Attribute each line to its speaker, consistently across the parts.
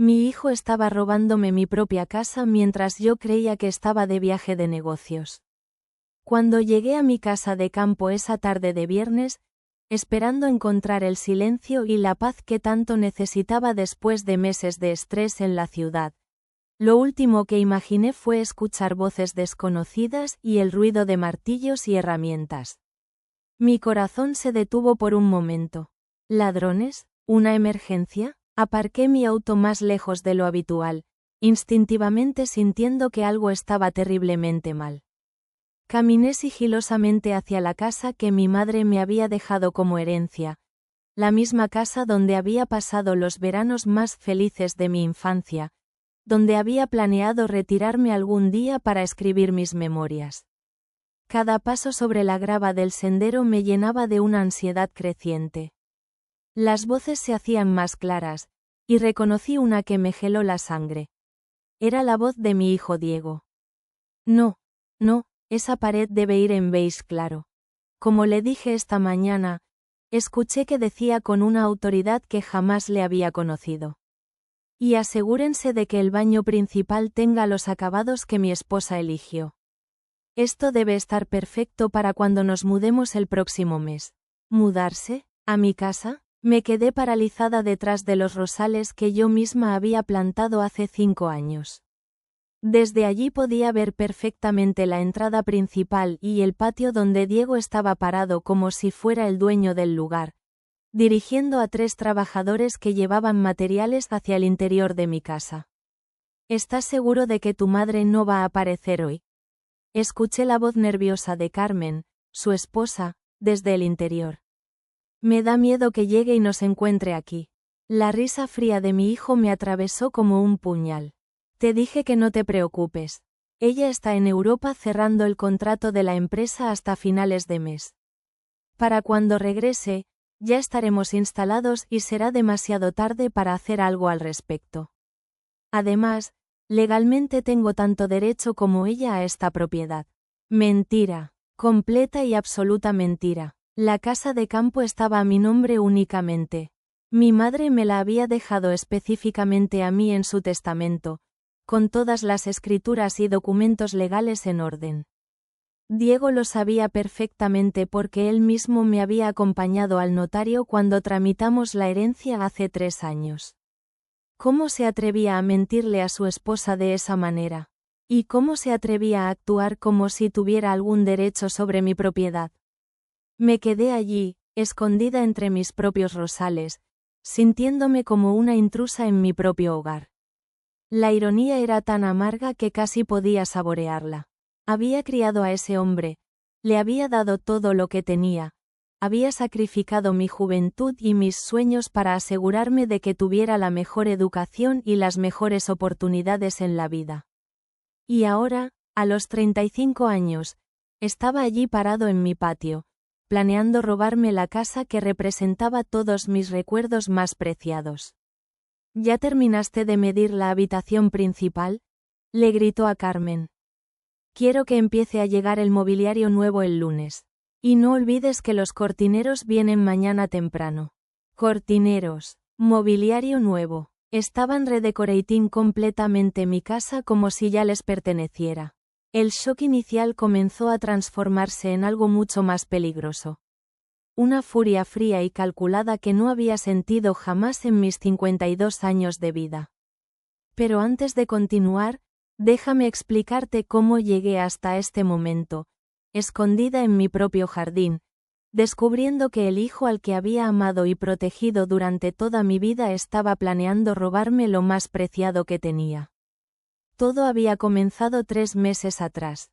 Speaker 1: Mi hijo estaba robándome mi propia casa mientras yo creía que estaba de viaje de negocios. Cuando llegué a mi casa de campo esa tarde de viernes, esperando encontrar el silencio y la paz que tanto necesitaba después de meses de estrés en la ciudad, lo último que imaginé fue escuchar voces desconocidas y el ruido de martillos y herramientas. Mi corazón se detuvo por un momento. ¿Ladrones? ¿Una emergencia? Aparqué mi auto más lejos de lo habitual, instintivamente sintiendo que algo estaba terriblemente mal. Caminé sigilosamente hacia la casa que mi madre me había dejado como herencia, la misma casa donde había pasado los veranos más felices de mi infancia, donde había planeado retirarme algún día para escribir mis memorias. Cada paso sobre la grava del sendero me llenaba de una ansiedad creciente. Las voces se hacían más claras, y reconocí una que me heló la sangre. Era la voz de mi hijo Diego. No, esa pared debe ir en beige claro. Como le dije esta mañana, escuché que decía con una autoridad que jamás le había conocido. Y asegúrense de que el baño principal tenga los acabados que mi esposa eligió. Esto debe estar perfecto para cuando nos mudemos el próximo mes. ¿Mudarse? ¿A mi casa? Me quedé paralizada detrás de los rosales que yo misma había plantado hace 5 años. Desde allí podía ver perfectamente la entrada principal y el patio donde Diego estaba parado como si fuera el dueño del lugar, dirigiendo a 3 trabajadores que llevaban materiales hacia el interior de mi casa. ¿Estás seguro de que tu madre no va a aparecer hoy? Escuché la voz nerviosa de Carmen, su esposa, desde el interior. Me da miedo que llegue y nos encuentre aquí. La risa fría de mi hijo me atravesó como un puñal. Te dije que no te preocupes. Ella está en Europa cerrando el contrato de la empresa hasta finales de mes. Para cuando regrese, ya estaremos instalados y será demasiado tarde para hacer algo al respecto. Además, legalmente tengo tanto derecho como ella a esta propiedad. Mentira. Completa y absoluta mentira. La casa de campo estaba a mi nombre únicamente. Mi madre me la había dejado específicamente a mí en su testamento, con todas las escrituras y documentos legales en orden. Diego lo sabía perfectamente porque él mismo me había acompañado al notario cuando tramitamos la herencia hace 3 años. ¿Cómo se atrevía a mentirle a su esposa de esa manera? ¿Y cómo se atrevía a actuar como si tuviera algún derecho sobre mi propiedad? Me quedé allí, escondida entre mis propios rosales, sintiéndome como una intrusa en mi propio hogar. La ironía era tan amarga que casi podía saborearla. Había criado a ese hombre, le había dado todo lo que tenía, había sacrificado mi juventud y mis sueños para asegurarme de que tuviera la mejor educación y las mejores oportunidades en la vida. Y ahora, a los 35 años, estaba allí parado en mi patio, planeando robarme la casa que representaba todos mis recuerdos más preciados. ¿Ya terminaste de medir la habitación principal?, le gritó a Carmen. Quiero que empiece a llegar el mobiliario nuevo el lunes. Y no olvides que los cortineros vienen mañana temprano. Cortineros, mobiliario nuevo. Estaban redecorating completamente mi casa como si ya les perteneciera. El shock inicial comenzó a transformarse en algo mucho más peligroso. Una furia fría y calculada que no había sentido jamás en mis 52 años de vida. Pero antes de continuar, déjame explicarte cómo llegué hasta este momento, escondida en mi propio jardín, descubriendo que el hijo al que había amado y protegido durante toda mi vida estaba planeando robarme lo más preciado que tenía. Todo había comenzado 3 meses atrás.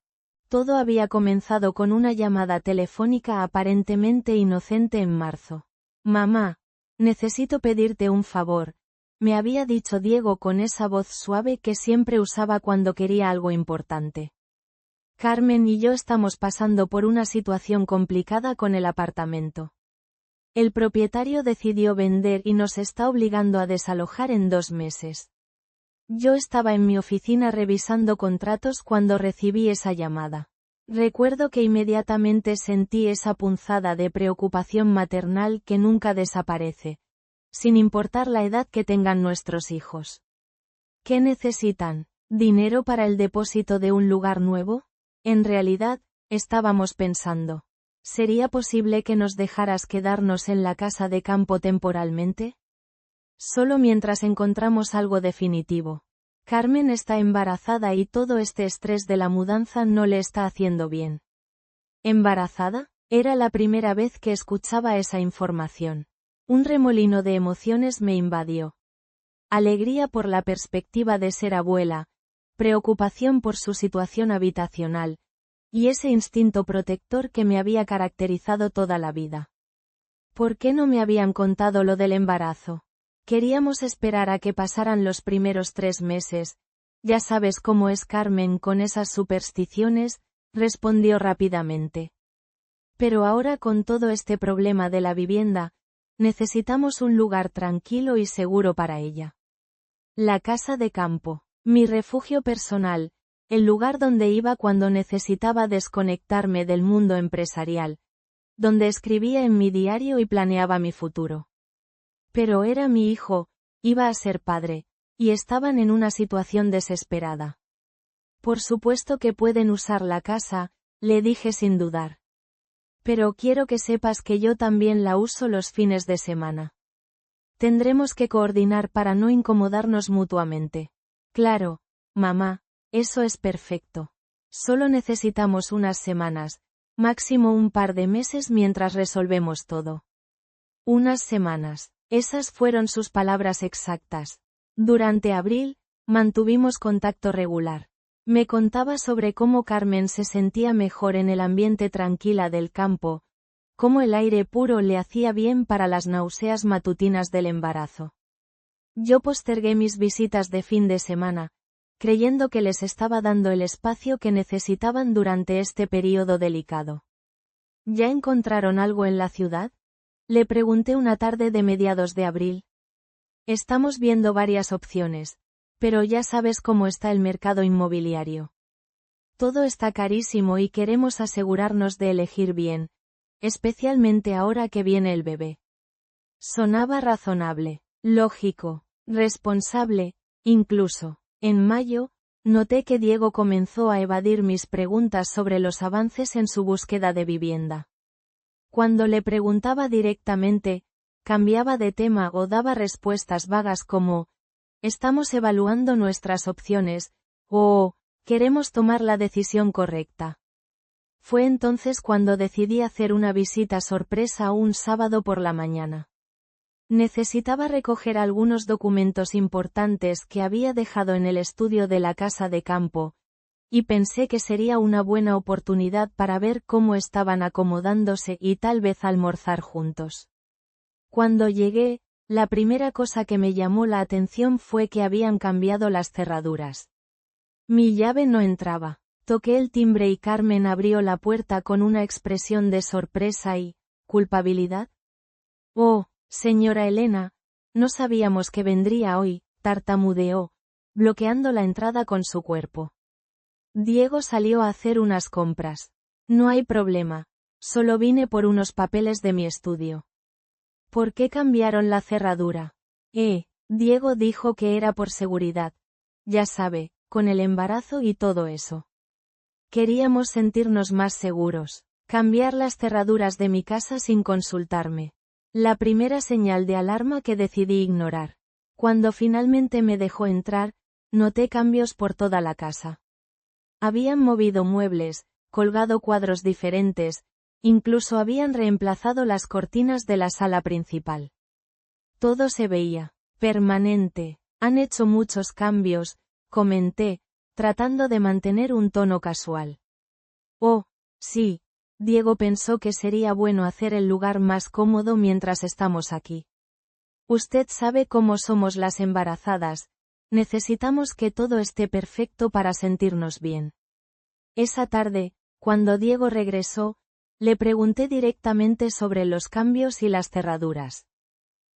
Speaker 1: Todo había comenzado con una llamada telefónica aparentemente inocente en marzo. Mamá, necesito pedirte un favor, me había dicho Diego con esa voz suave que siempre usaba cuando quería algo importante. Carmen y yo estamos pasando por una situación complicada con el apartamento. El propietario decidió vender y nos está obligando a desalojar en 2 meses. Yo estaba en mi oficina revisando contratos cuando recibí esa llamada. Recuerdo que inmediatamente sentí esa punzada de preocupación maternal que nunca desaparece, sin importar la edad que tengan nuestros hijos. ¿Qué necesitan? ¿Dinero para el depósito de un lugar nuevo? En realidad, estábamos pensando. ¿Sería posible que nos dejaras quedarnos en la casa de campo temporalmente? Solo mientras encontramos algo definitivo. Carmen está embarazada y todo este estrés de la mudanza no le está haciendo bien. ¿Embarazada? Era la primera vez que escuchaba esa información. Un remolino de emociones me invadió. Alegría por la perspectiva de ser abuela, preocupación por su situación habitacional, y ese instinto protector que me había caracterizado toda la vida. ¿Por qué no me habían contado lo del embarazo? Queríamos esperar a que pasaran los primeros 3 meses. Ya sabes cómo es Carmen con esas supersticiones, respondió rápidamente. Pero ahora con todo este problema de la vivienda, necesitamos un lugar tranquilo y seguro para ella. La casa de campo, mi refugio personal, el lugar donde iba cuando necesitaba desconectarme del mundo empresarial, donde escribía en mi diario y planeaba mi futuro. Pero era mi hijo, iba a ser padre, y estaban en una situación desesperada. Por supuesto que pueden usar la casa, le dije sin dudar. Pero quiero que sepas que yo también la uso los fines de semana. Tendremos que coordinar para no incomodarnos mutuamente. Claro, mamá, eso es perfecto. Solo necesitamos unas semanas, máximo un par de meses mientras resolvemos todo. Unas semanas. Esas fueron sus palabras exactas. Durante abril, mantuvimos contacto regular. Me contaba sobre cómo Carmen se sentía mejor en el ambiente tranquila del campo, cómo el aire puro le hacía bien para las náuseas matutinas del embarazo. Yo postergué mis visitas de fin de semana, creyendo que les estaba dando el espacio que necesitaban durante este período delicado. ¿Ya encontraron algo en la ciudad? Le pregunté una tarde de mediados de abril. Estamos viendo varias opciones, pero ya sabes cómo está el mercado inmobiliario. Todo está carísimo y queremos asegurarnos de elegir bien, especialmente ahora que viene el bebé. Sonaba razonable, lógico, responsable, incluso. En mayo, noté que Diego comenzó a evadir mis preguntas sobre los avances en su búsqueda de vivienda. Cuando le preguntaba directamente, cambiaba de tema o daba respuestas vagas como, estamos evaluando nuestras opciones, o, queremos tomar la decisión correcta. Fue entonces cuando decidí hacer una visita sorpresa un sábado por la mañana. Necesitaba recoger algunos documentos importantes que había dejado en el estudio de la casa de campo, y pensé que sería una buena oportunidad para ver cómo estaban acomodándose y tal vez almorzar juntos. Cuando llegué, la primera cosa que me llamó la atención fue que habían cambiado las cerraduras. Mi llave no entraba. Toqué el timbre y Carmen abrió la puerta con una expresión de sorpresa y ¿culpabilidad? Oh, señora Elena, no sabíamos que vendría hoy, tartamudeó, bloqueando la entrada con su cuerpo. Diego salió a hacer unas compras. No hay problema. Solo vine por unos papeles de mi estudio. ¿Por qué cambiaron la cerradura? Diego dijo que era por seguridad. Ya sabe, con el embarazo y todo eso. Queríamos sentirnos más seguros. Cambiar las cerraduras de mi casa sin consultarme. La primera señal de alarma que decidí ignorar. Cuando finalmente me dejó entrar, noté cambios por toda la casa. Habían movido muebles, colgado cuadros diferentes, incluso habían reemplazado las cortinas de la sala principal. Todo se veía permanente. Han hecho muchos cambios, comenté, tratando de mantener un tono casual. Oh, sí. Diego pensó que sería bueno hacer el lugar más cómodo mientras estamos aquí. Usted sabe cómo somos las embarazadas, necesitamos que todo esté perfecto para sentirnos bien. Esa tarde, cuando Diego regresó, le pregunté directamente sobre los cambios y las cerraduras.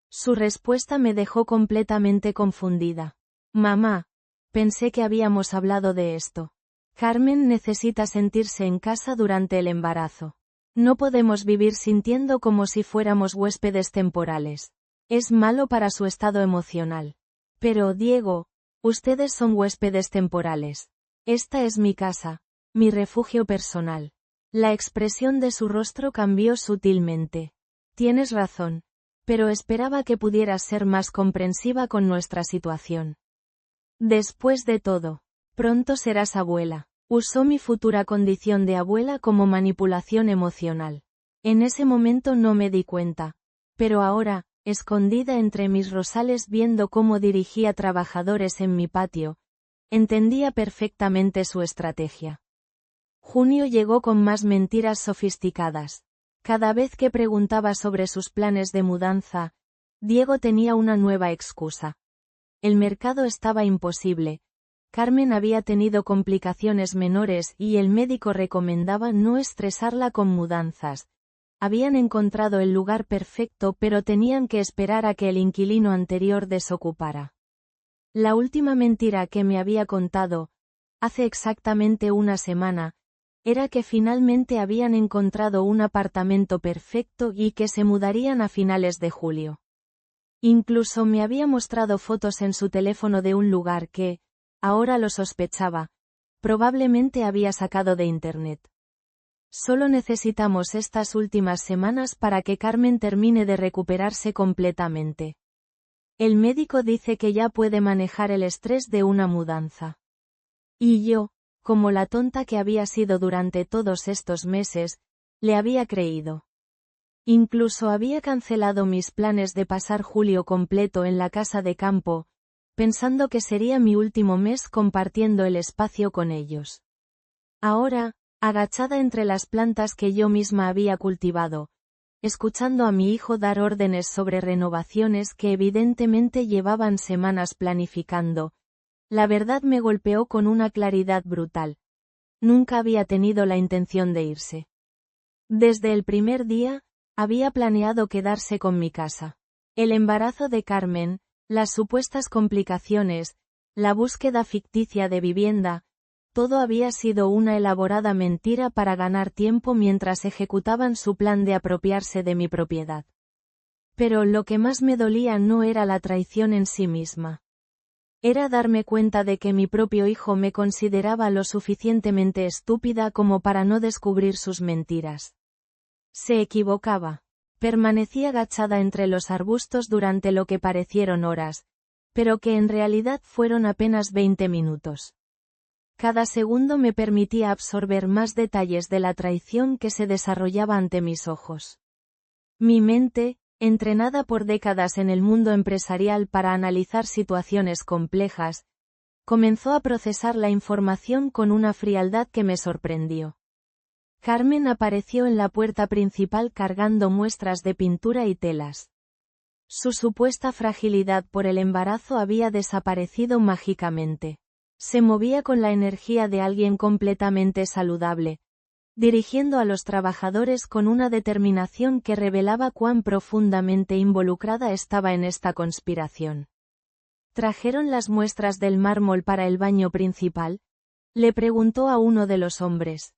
Speaker 1: Su respuesta me dejó completamente confundida. Mamá, pensé que habíamos hablado de esto. Carmen necesita sentirse en casa durante el embarazo. No podemos vivir sintiendo como si fuéramos huéspedes temporales. Es malo para su estado emocional. Pero Diego, Ustedes son huéspedes temporales. Esta es mi casa, mi refugio personal. La expresión de su rostro cambió sutilmente. Tienes razón, pero esperaba que pudieras ser más comprensiva con nuestra situación. Después de todo, pronto serás abuela. Usó mi futura condición de abuela como manipulación emocional. En ese momento no me di cuenta, pero ahora, escondida entre mis rosales viendo cómo dirigía trabajadores en mi patio, entendía perfectamente su estrategia. Junio llegó con más mentiras sofisticadas. Cada vez que preguntaba sobre sus planes de mudanza, Diego tenía una nueva excusa. El mercado estaba imposible. Carmen había tenido complicaciones menores y el médico recomendaba no estresarla con mudanzas. Habían encontrado el lugar perfecto pero tenían que esperar a que el inquilino anterior desocupara. La última mentira que me había contado, hace exactamente una semana, era que finalmente habían encontrado un apartamento perfecto y que se mudarían a finales de julio. Incluso me había mostrado fotos en su teléfono de un lugar que, ahora lo sospechaba, probablemente había sacado de internet. Solo necesitamos estas últimas semanas para que Carmen termine de recuperarse completamente. El médico dice que ya puede manejar el estrés de una mudanza. Y yo, como la tonta que había sido durante todos estos meses, le había creído. Incluso había cancelado mis planes de pasar julio completo en la casa de campo, pensando que sería mi último mes compartiendo el espacio con ellos. Ahora, agachada entre las plantas que yo misma había cultivado, escuchando a mi hijo dar órdenes sobre renovaciones que evidentemente llevaban semanas planificando, la verdad me golpeó con una claridad brutal. Nunca había tenido la intención de irse. Desde el primer día, había planeado quedarse con mi casa. El embarazo de Carmen, las supuestas complicaciones, la búsqueda ficticia de vivienda, todo había sido una elaborada mentira para ganar tiempo mientras ejecutaban su plan de apropiarse de mi propiedad. Pero lo que más me dolía no era la traición en sí misma. Era darme cuenta de que mi propio hijo me consideraba lo suficientemente estúpida como para no descubrir sus mentiras. Se equivocaba. Permanecí agachada entre los arbustos durante lo que parecieron horas, pero que en realidad fueron apenas 20 minutos. Cada segundo me permitía absorber más detalles de la traición que se desarrollaba ante mis ojos. Mi mente, entrenada por décadas en el mundo empresarial para analizar situaciones complejas, comenzó a procesar la información con una frialdad que me sorprendió. Carmen apareció en la puerta principal cargando muestras de pintura y telas. Su supuesta fragilidad por el embarazo había desaparecido mágicamente. Se movía con la energía de alguien completamente saludable, dirigiendo a los trabajadores con una determinación que revelaba cuán profundamente involucrada estaba en esta conspiración. ¿Trajeron las muestras del mármol para el baño principal?, le preguntó a uno de los hombres.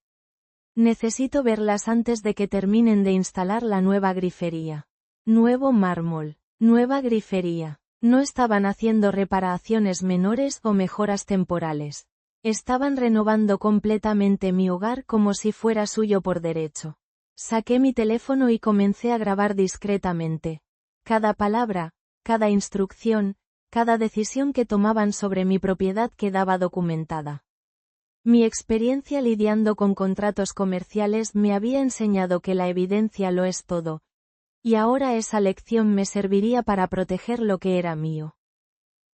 Speaker 1: Necesito verlas antes de que terminen de instalar la nueva grifería. Nuevo mármol, nueva grifería. No estaban haciendo reparaciones menores o mejoras temporales. Estaban renovando completamente mi hogar como si fuera suyo por derecho. Saqué mi teléfono y comencé a grabar discretamente. Cada palabra, cada instrucción, cada decisión que tomaban sobre mi propiedad quedaba documentada. Mi experiencia lidiando con contratos comerciales me había enseñado que la evidencia lo es todo. Y ahora esa lección me serviría para proteger lo que era mío.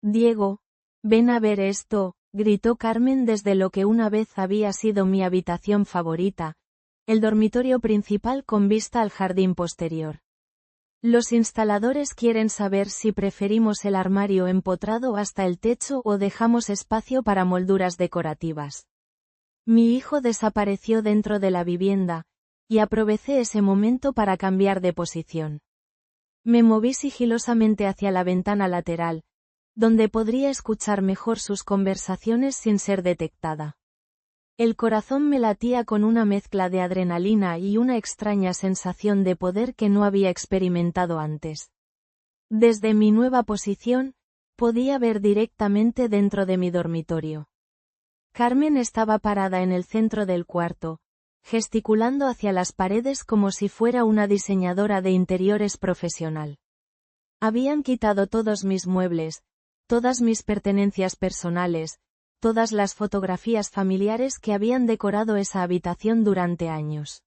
Speaker 1: Diego, ven a ver esto, gritó Carmen desde lo que una vez había sido mi habitación favorita, el dormitorio principal con vista al jardín posterior. Los instaladores quieren saber si preferimos el armario empotrado hasta el techo o dejamos espacio para molduras decorativas. Mi hijo desapareció dentro de la vivienda, y aproveché ese momento para cambiar de posición. Me moví sigilosamente hacia la ventana lateral, donde podría escuchar mejor sus conversaciones sin ser detectada. El corazón me latía con una mezcla de adrenalina y una extraña sensación de poder que no había experimentado antes. Desde mi nueva posición, Podía ver directamente dentro de mi dormitorio. Carmen estaba parada en el centro del cuarto, gesticulando hacia las paredes como si fuera una diseñadora de interiores profesional. Habían quitado todos mis muebles, todas mis pertenencias personales, todas las fotografías familiares que habían decorado esa habitación durante años.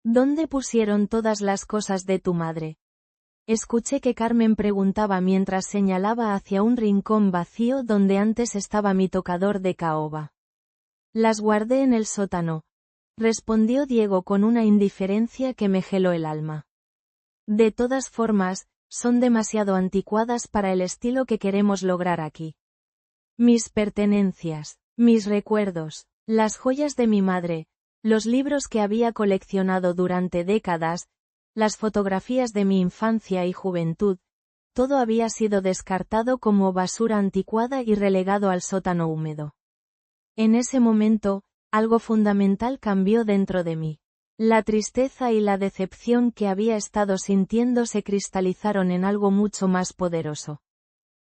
Speaker 1: ¿Dónde pusieron todas las cosas de tu madre? Escuché que Carmen preguntaba mientras señalaba hacia un rincón vacío donde antes estaba mi tocador de caoba. Las guardé en el sótano, respondió Diego con una indiferencia que me geló el alma. De todas formas, son demasiado anticuadas para el estilo que queremos lograr aquí. Mis pertenencias, mis recuerdos, las joyas de mi madre, los libros que había coleccionado durante décadas, las fotografías de mi infancia y juventud, todo había sido descartado como basura anticuada y relegado al sótano húmedo. En ese momento, algo fundamental cambió dentro de mí. La tristeza y la decepción que había estado sintiendo se cristalizaron en algo mucho más poderoso.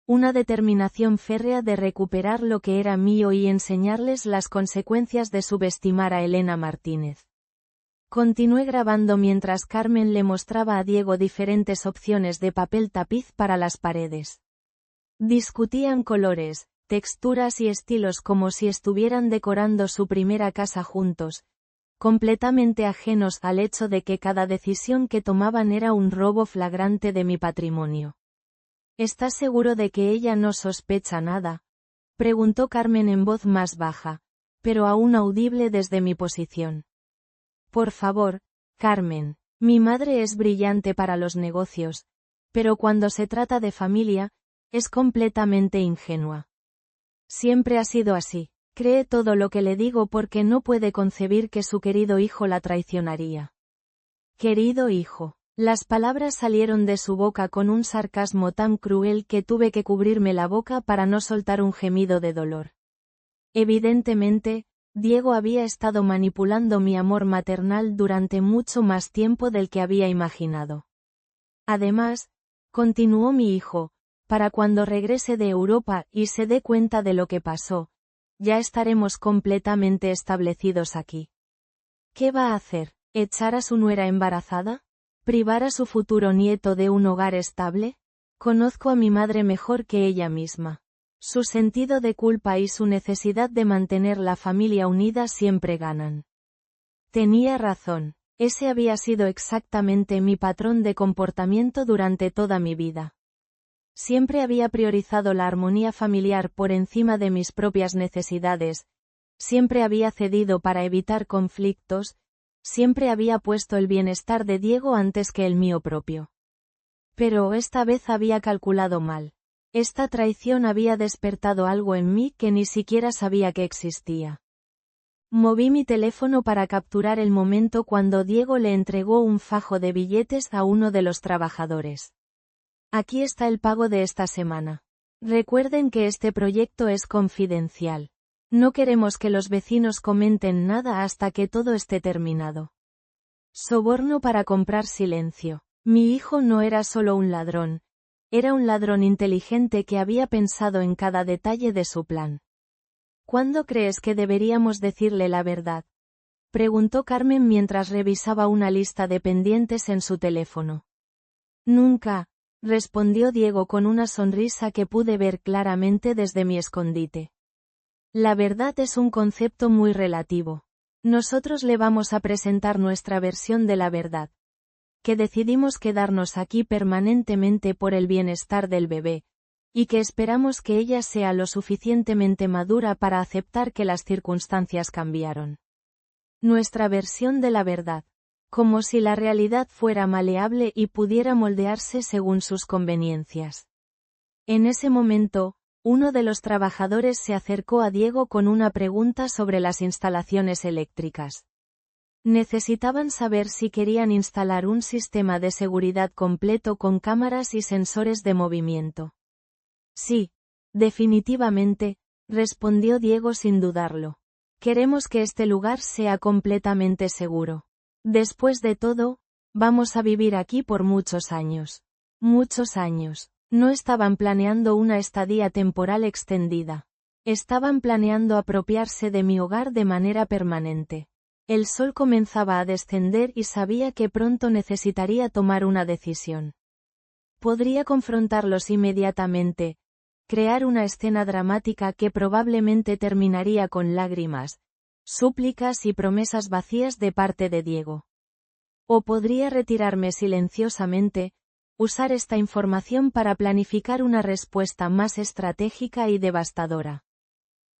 Speaker 1: Una determinación férrea de recuperar lo que era mío y enseñarles las consecuencias de subestimar a Elena Martínez. Continué grabando mientras Carmen le mostraba a Diego diferentes opciones de papel tapiz para las paredes. Discutían colores, texturas y estilos como si estuvieran decorando su primera casa juntos, completamente ajenos al hecho de que cada decisión que tomaban era un robo flagrante de mi patrimonio. ¿Estás seguro de que ella no sospecha nada?, preguntó Carmen en voz más baja, pero aún audible desde mi posición. Por favor, Carmen, mi madre es brillante para los negocios, pero cuando se trata de familia, es completamente ingenua. Siempre ha sido así, cree todo lo que le digo porque no puede concebir que su querido hijo la traicionaría. Querido hijo. Las palabras salieron de su boca con un sarcasmo tan cruel que tuve que cubrirme la boca para no soltar un gemido de dolor. Evidentemente, Diego había estado manipulando mi amor maternal durante mucho más tiempo del que había imaginado. Además, continuó mi hijo, para cuando regrese de Europa y se dé cuenta de lo que pasó, ya estaremos completamente establecidos aquí. ¿Qué va a hacer? ¿Echar a su nuera embarazada? ¿Privar a su futuro nieto de un hogar estable? Conozco a mi madre mejor que ella misma. Su sentido de culpa y su necesidad de mantener la familia unida siempre ganan. Tenía razón, ese había sido exactamente mi patrón de comportamiento durante toda mi vida. Siempre había priorizado la armonía familiar por encima de mis propias necesidades, siempre había cedido para evitar conflictos, siempre había puesto el bienestar de Diego antes que el mío propio. Pero esta vez había calculado mal. Esta traición había despertado algo en mí que ni siquiera sabía que existía. Moví mi teléfono para capturar el momento cuando Diego le entregó un fajo de billetes a uno de los trabajadores. Aquí está el pago de esta semana. Recuerden que este proyecto es confidencial. No queremos que los vecinos comenten nada hasta que todo esté terminado. Soborno para comprar silencio. Mi hijo no era solo un ladrón. Era un ladrón inteligente que había pensado en cada detalle de su plan. ¿Cuándo crees que deberíamos decirle la verdad?, preguntó Carmen mientras revisaba una lista de pendientes en su teléfono. Nunca, respondió Diego con una sonrisa que pude ver claramente desde mi escondite. La verdad es un concepto muy relativo. Nosotros le vamos a presentar nuestra versión de la verdad. Que decidimos quedarnos aquí permanentemente por el bienestar del bebé, y que esperamos que ella sea lo suficientemente madura para aceptar que las circunstancias cambiaron. Nuestra versión de la verdad. Como si la realidad fuera maleable y pudiera moldearse según sus conveniencias. En ese momento, uno de los trabajadores se acercó a Diego con una pregunta sobre las instalaciones eléctricas. Necesitaban saber si querían instalar un sistema de seguridad completo con cámaras y sensores de movimiento. Sí, definitivamente, respondió Diego sin dudarlo. Queremos que este lugar sea completamente seguro. Después de todo, vamos a vivir aquí por muchos años. Muchos años. No estaban planeando una estadía temporal extendida. Estaban planeando apropiarse de mi hogar de manera permanente. El sol comenzaba a descender y sabía que pronto necesitaría tomar una decisión. Podría confrontarlos inmediatamente, crear una escena dramática que probablemente terminaría con lágrimas, súplicas y promesas vacías de parte de Diego. O podría retirarme silenciosamente, usar esta información para planificar una respuesta más estratégica y devastadora.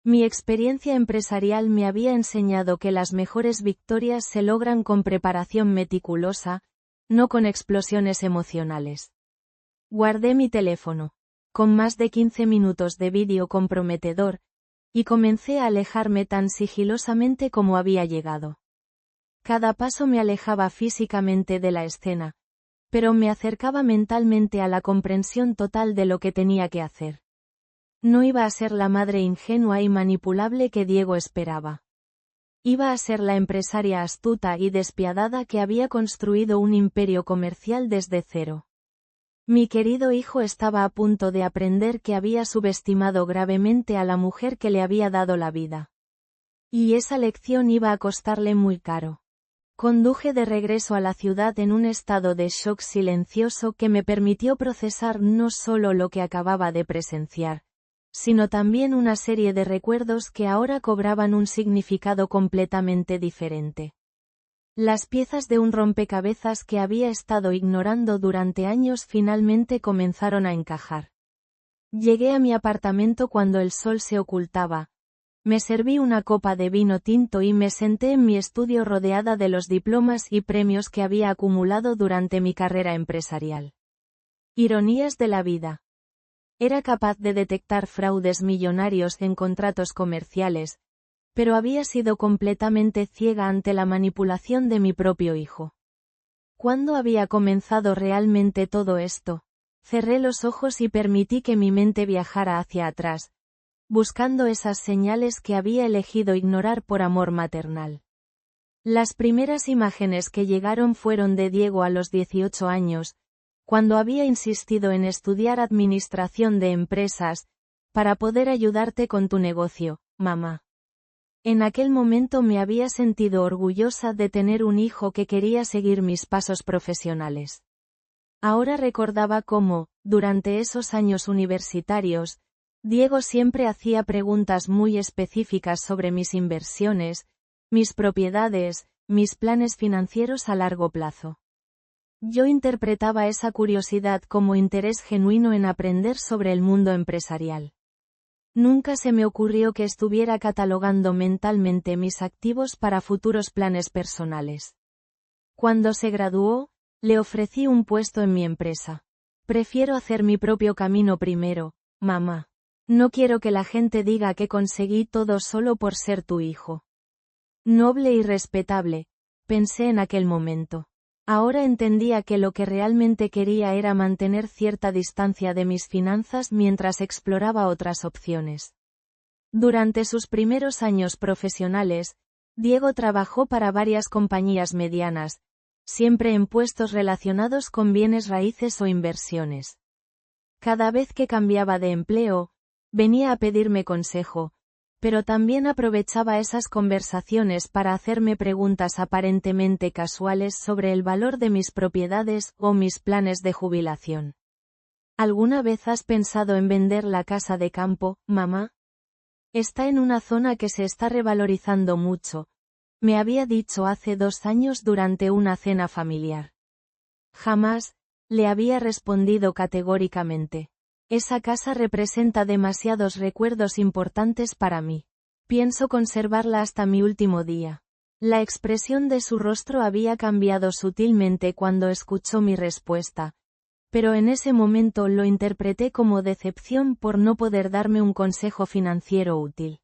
Speaker 1: Mi experiencia empresarial me había enseñado que las mejores victorias se logran con preparación meticulosa, no con explosiones emocionales. Guardé mi teléfono, con más de 15 minutos de vídeo comprometedor, y comencé a alejarme tan sigilosamente como había llegado. Cada paso me alejaba físicamente de la escena, pero me acercaba mentalmente a la comprensión total de lo que tenía que hacer. No iba a ser la madre ingenua y manipulable que Diego esperaba. Iba a ser la empresaria astuta y despiadada que había construido un imperio comercial desde cero. Mi querido hijo estaba a punto de aprender que había subestimado gravemente a la mujer que le había dado la vida. Y esa lección iba a costarle muy caro. Conduje de regreso a la ciudad en un estado de shock silencioso que me permitió procesar no solo lo que acababa de presenciar, sino también una serie de recuerdos que ahora cobraban un significado completamente diferente. Las piezas de un rompecabezas que había estado ignorando durante años finalmente comenzaron a encajar. Llegué a mi apartamento cuando el sol se ocultaba. Me serví una copa de vino tinto y me senté en mi estudio rodeada de los diplomas y premios que había acumulado durante mi carrera empresarial. Ironías de la vida. Era capaz de detectar fraudes millonarios en contratos comerciales, pero había sido completamente ciega ante la manipulación de mi propio hijo. ¿Cuándo había comenzado realmente todo esto? Cerré los ojos y permití que mi mente viajara hacia atrás, buscando esas señales que había elegido ignorar por amor maternal. Las primeras imágenes que llegaron fueron de Diego a los 18 años, cuando había insistido en estudiar administración de empresas, para poder ayudarte con tu negocio, mamá. En aquel momento me había sentido orgullosa de tener un hijo que quería seguir mis pasos profesionales. Ahora recordaba cómo, durante esos años universitarios, Diego siempre hacía preguntas muy específicas sobre mis inversiones, mis propiedades, mis planes financieros a largo plazo. Yo interpretaba esa curiosidad como interés genuino en aprender sobre el mundo empresarial. Nunca se me ocurrió que estuviera catalogando mentalmente mis activos para futuros planes personales. Cuando se graduó, le ofrecí un puesto en mi empresa. Prefiero hacer mi propio camino primero, mamá. No quiero que la gente diga que conseguí todo solo por ser tu hijo. Noble y respetable, pensé en aquel momento. Ahora entendía que lo que realmente quería era mantener cierta distancia de mis finanzas mientras exploraba otras opciones. Durante sus primeros años profesionales, Diego trabajó para varias compañías medianas, siempre en puestos relacionados con bienes raíces o inversiones. Cada vez que cambiaba de empleo, venía a pedirme consejo, pero también aprovechaba esas conversaciones para hacerme preguntas aparentemente casuales sobre el valor de mis propiedades o mis planes de jubilación. ¿Alguna vez has pensado en vender la casa de campo, mamá? Está en una zona que se está revalorizando mucho, me había dicho hace 2 años durante una cena familiar. Jamás, le había respondido categóricamente. Esa casa representa demasiados recuerdos importantes para mí. Pienso conservarla hasta mi último día. La expresión de su rostro había cambiado sutilmente cuando escuchó mi respuesta, pero en ese momento lo interpreté como decepción por no poder darme un consejo financiero útil.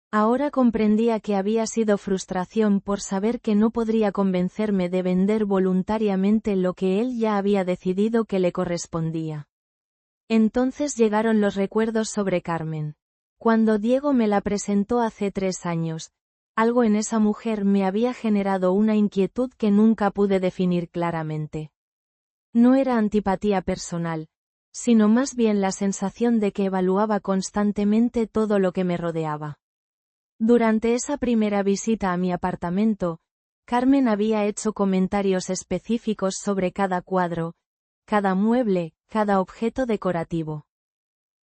Speaker 1: Ahora comprendía que había sido frustración por saber que no podría convencerme de vender voluntariamente lo que él ya había decidido que le correspondía. Entonces llegaron los recuerdos sobre Carmen. Cuando Diego me la presentó hace 3 años, algo en esa mujer me había generado una inquietud que nunca pude definir claramente. No era antipatía personal, sino más bien la sensación de que evaluaba constantemente todo lo que me rodeaba. Durante esa primera visita a mi apartamento, Carmen había hecho comentarios específicos sobre cada cuadro, cada mueble, cada objeto decorativo.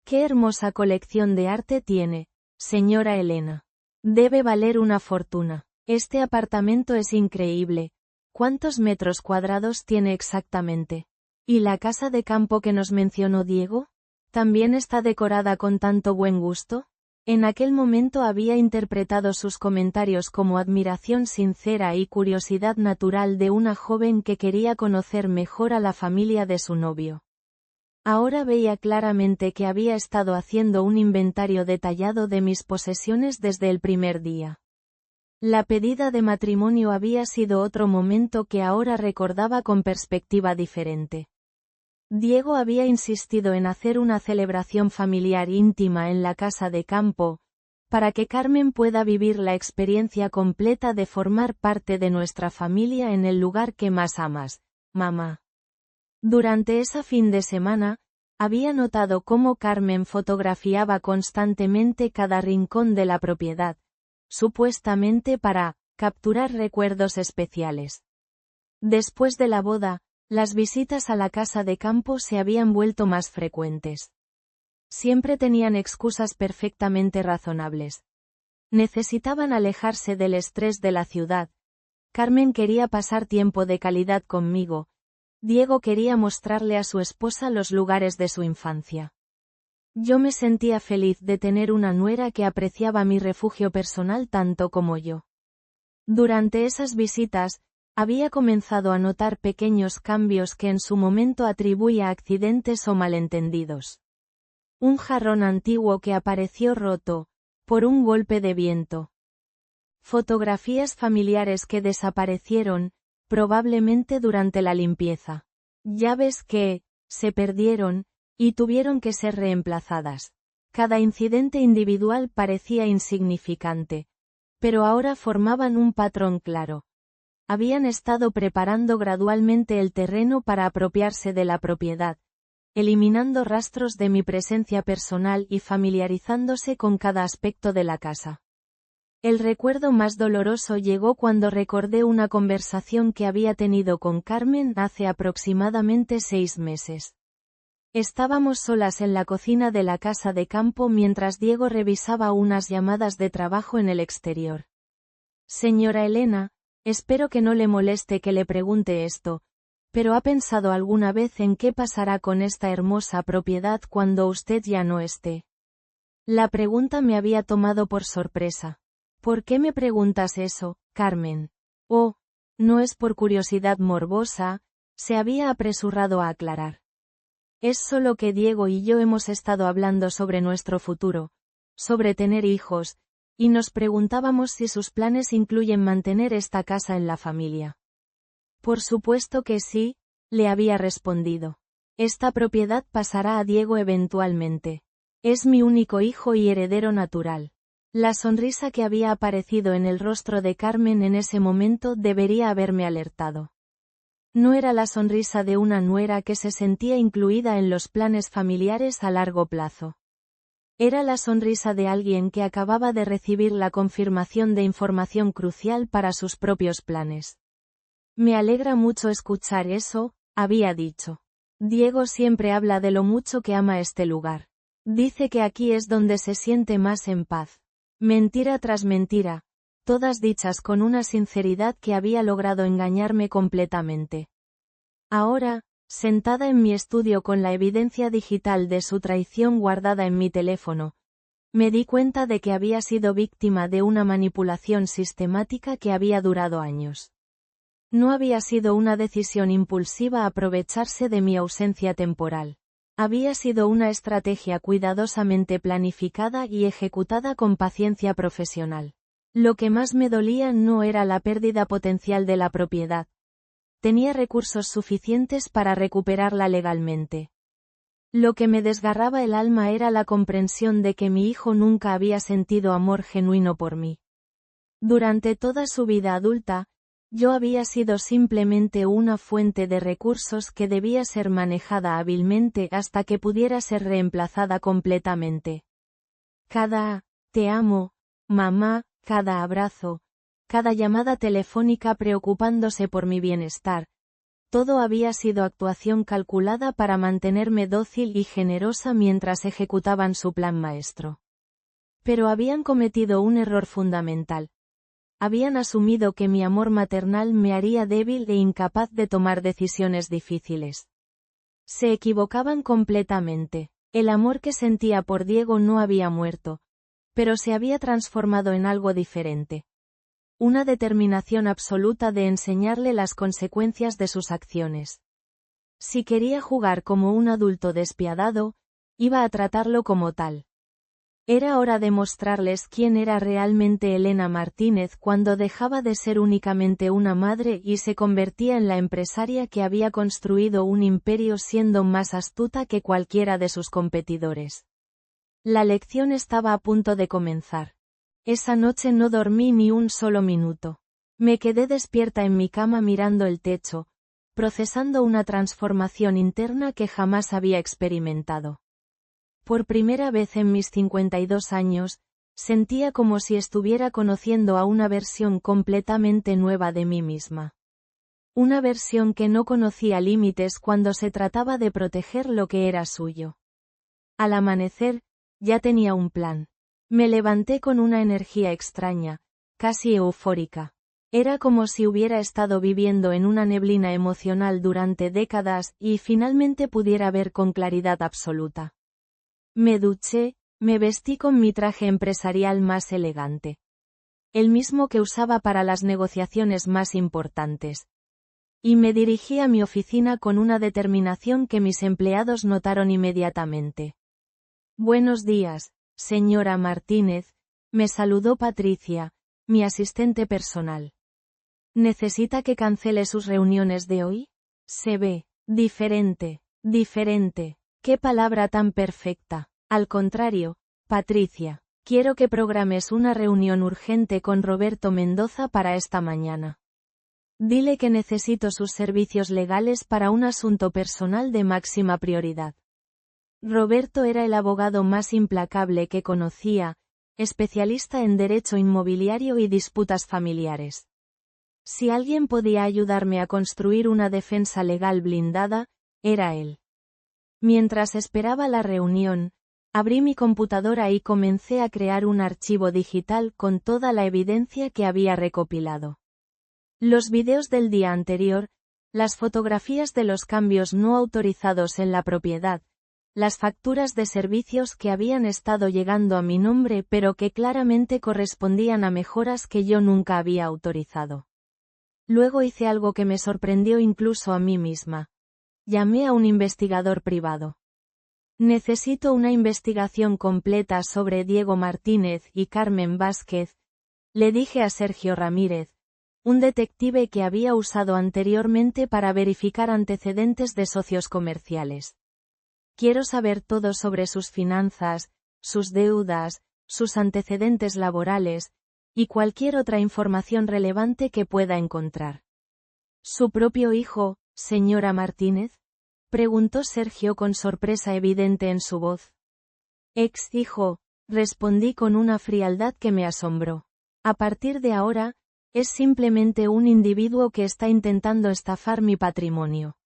Speaker 1: «Qué hermosa colección de arte tiene, señora Elena. Debe valer una fortuna. Este apartamento es increíble. ¿Cuántos metros cuadrados tiene exactamente? ¿Y la casa de campo que nos mencionó Diego? ¿También está decorada con tanto buen gusto?» En aquel momento había interpretado sus comentarios como admiración sincera y curiosidad natural de una joven que quería conocer mejor a la familia de su novio. Ahora veía claramente que había estado haciendo un inventario detallado de mis posesiones desde el primer día. La pedida de matrimonio había sido otro momento que ahora recordaba con perspectiva diferente. Diego había insistido en hacer una celebración familiar íntima en la casa de campo, para que Carmen pueda vivir la experiencia completa de formar parte de nuestra familia en el lugar que más amas, mamá. Durante ese fin de semana, había notado cómo Carmen fotografiaba constantemente cada rincón de la propiedad, supuestamente para capturar recuerdos especiales. Después de la boda, las visitas a la casa de campo se habían vuelto más frecuentes. Siempre tenían excusas perfectamente razonables. Necesitaban alejarse del estrés de la ciudad. Carmen quería pasar tiempo de calidad conmigo. Diego quería mostrarle a su esposa los lugares de su infancia. Yo me sentía feliz de tener una nuera que apreciaba mi refugio personal tanto como yo. Durante esas visitas, había comenzado a notar pequeños cambios que en su momento atribuía a accidentes o malentendidos. Un jarrón antiguo que apareció roto, por un golpe de viento. Fotografías familiares que desaparecieron, probablemente durante la limpieza. Llaves que, se perdieron, y tuvieron que ser reemplazadas. Cada incidente individual parecía insignificante, pero ahora formaban un patrón claro. Habían estado preparando gradualmente el terreno para apropiarse de la propiedad, eliminando rastros de mi presencia personal y familiarizándose con cada aspecto de la casa. El recuerdo más doloroso llegó cuando recordé una conversación que había tenido con Carmen hace aproximadamente 6 meses. Estábamos solas en la cocina de la casa de campo mientras Diego revisaba unas llamadas de trabajo en el exterior. «Señora Elena, espero que no le moleste que le pregunte esto, pero ¿ha pensado alguna vez en qué pasará con esta hermosa propiedad cuando usted ya no esté?» La pregunta me había tomado por sorpresa. «¿Por qué me preguntas eso, Carmen?» «Oh, no es por curiosidad morbosa», se había apresurado a aclarar. «Es solo que Diego y yo hemos estado hablando sobre nuestro futuro, sobre tener hijos, y nos preguntábamos si sus planes incluyen mantener esta casa en la familia». «Por supuesto que sí», le había respondido. «Esta propiedad pasará a Diego eventualmente. Es mi único hijo y heredero natural». La sonrisa que había aparecido en el rostro de Carmen en ese momento debería haberme alertado. No era la sonrisa de una nuera que se sentía incluida en los planes familiares a largo plazo. Era la sonrisa de alguien que acababa de recibir la confirmación de información crucial para sus propios planes. «Me alegra mucho escuchar eso», había dicho. «Diego siempre habla de lo mucho que ama este lugar. Dice que aquí es donde se siente más en paz». Mentira tras mentira, todas dichas con una sinceridad que había logrado engañarme completamente. Ahora, sentada en mi estudio con la evidencia digital de su traición guardada en mi teléfono, me di cuenta de que había sido víctima de una manipulación sistemática que había durado años. No había sido una decisión impulsiva aprovecharse de mi ausencia temporal. Había sido una estrategia cuidadosamente planificada y ejecutada con paciencia profesional. Lo que más me dolía no era la pérdida potencial de la propiedad. Tenía recursos suficientes para recuperarla legalmente. Lo que me desgarraba el alma era la comprensión de que mi hijo nunca había sentido amor genuino por mí. Durante toda su vida adulta, Yo había sido simplemente una fuente de recursos que debía ser manejada hábilmente hasta que pudiera ser reemplazada completamente. Cada "te amo, mamá", cada abrazo, cada llamada telefónica preocupándose por mi bienestar, todo había sido actuación calculada para mantenerme dócil y generosa mientras ejecutaban su plan maestro. Pero habían cometido un error fundamental. Habían asumido que mi amor maternal me haría débil e incapaz de tomar decisiones difíciles. Se equivocaban completamente. El amor que sentía por Diego no había muerto, pero se había transformado en algo diferente. Una determinación absoluta de enseñarle las consecuencias de sus acciones. Si quería jugar como un adulto despiadado, iba a tratarlo como tal. Era hora de mostrarles quién era realmente Elena Martínez cuando dejaba de ser únicamente una madre y se convertía en la empresaria que había construido un imperio siendo más astuta que cualquiera de sus competidores. La lección estaba a punto de comenzar. Esa noche no dormí ni un solo minuto. Me quedé despierta en mi cama mirando el techo, procesando una transformación interna que jamás había experimentado. Por primera vez en mis 52 años, sentía como si estuviera conociendo a una versión completamente nueva de mí misma. Una versión que no conocía límites cuando se trataba de proteger lo que era suyo. Al amanecer, ya tenía un plan. Me levanté con una energía extraña, casi eufórica. Era como si hubiera estado viviendo en una neblina emocional durante décadas y finalmente pudiera ver con claridad absoluta. Me duché, me vestí con mi traje empresarial más elegante. El mismo que usaba para las negociaciones más importantes. Y me dirigí a mi oficina con una determinación que mis empleados notaron inmediatamente. Buenos días, señora Martínez, me saludó Patricia, mi asistente personal. ¿Necesita que cancele sus reuniones de hoy? Se ve diferente, diferente. ¡Qué palabra tan perfecta! Al contrario, Patricia, quiero que programes una reunión urgente con Roberto Mendoza para esta mañana. Dile que necesito sus servicios legales para un asunto personal de máxima prioridad. Roberto era el abogado más implacable que conocía, especialista en derecho inmobiliario y disputas familiares. Si alguien podía ayudarme a construir una defensa legal blindada, era él. Mientras esperaba la reunión, abrí mi computadora y comencé a crear un archivo digital con toda la evidencia que había recopilado. Los videos del día anterior, las fotografías de los cambios no autorizados en la propiedad, las facturas de servicios que habían estado llegando a mi nombre pero que claramente correspondían a mejoras que yo nunca había autorizado. Luego hice algo que me sorprendió incluso a mí misma. Llamé a un investigador privado. Necesito una investigación completa sobre Diego Martínez y Carmen Vázquez, le dije a Sergio Ramírez, un detective que había usado anteriormente para verificar antecedentes de socios comerciales. Quiero saber todo sobre sus finanzas, sus deudas, sus antecedentes laborales, y cualquier otra información relevante que pueda encontrar. ¿Su propio hijo, señora Martínez? Preguntó Sergio con sorpresa evidente en su voz. Ex hijo, respondí con una frialdad que me asombró. A partir de ahora, es simplemente un individuo que está intentando estafar mi patrimonio.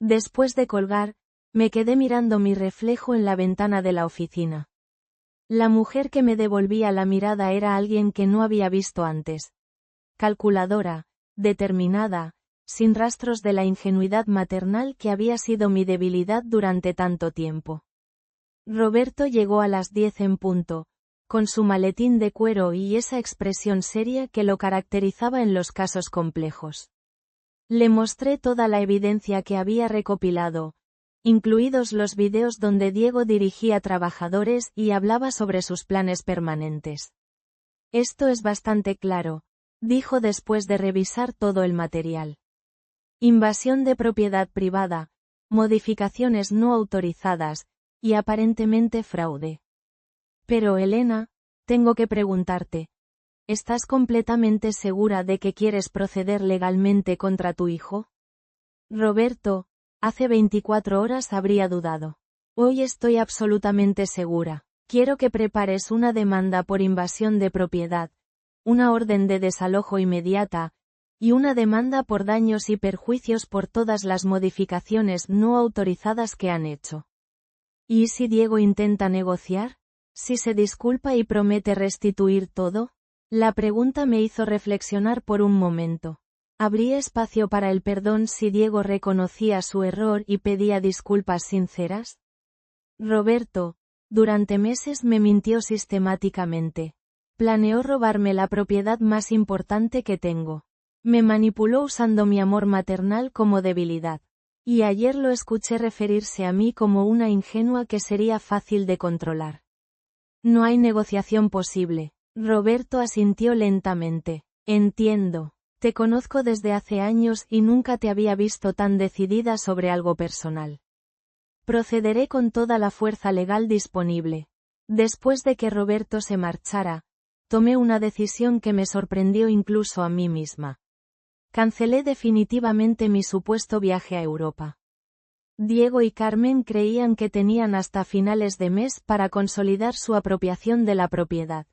Speaker 1: Después de colgar, me quedé mirando mi reflejo en la ventana de la oficina. La mujer que me devolvía la mirada era alguien que no había visto antes. Calculadora, determinada, sin rastros de la ingenuidad maternal que había sido mi debilidad durante tanto tiempo. Roberto llegó a las 10 en punto, con su maletín de cuero y esa expresión seria que lo caracterizaba en los casos complejos. Le mostré toda la evidencia que había recopilado, incluidos los videos donde Diego dirigía trabajadores y hablaba sobre sus planes permanentes. Esto es bastante claro, dijo después de revisar todo el material. Invasión de propiedad privada, modificaciones no autorizadas, y aparentemente fraude. Pero Elena, tengo que preguntarte. ¿Estás completamente segura de que quieres proceder legalmente contra tu hijo? Roberto, hace 24 horas habría dudado. Hoy estoy absolutamente segura. Quiero que prepares una demanda por invasión de propiedad, una orden de desalojo inmediata, y una demanda por daños y perjuicios por todas las modificaciones no autorizadas que han hecho. ¿Y si Diego intenta negociar? ¿Si se disculpa y promete restituir todo? La pregunta me hizo reflexionar por un momento. ¿Habría espacio para el perdón si Diego reconocía su error y pedía disculpas sinceras? Roberto, durante meses me mintió sistemáticamente. Planeó robarme la propiedad más importante que tengo. Me manipuló usando mi amor maternal como debilidad. Y ayer lo escuché referirse a mí como una ingenua que sería fácil de controlar. No hay negociación posible. Roberto asintió lentamente. Entiendo. Te conozco desde hace años y nunca te había visto tan decidida sobre algo personal. Procederé con toda la fuerza legal disponible. Después de que Roberto se marchara, tomé una decisión que me sorprendió incluso a mí misma. Cancelé definitivamente mi supuesto viaje a Europa. Diego y Carmen creían que tenían hasta finales de mes para consolidar su apropiación de la propiedad.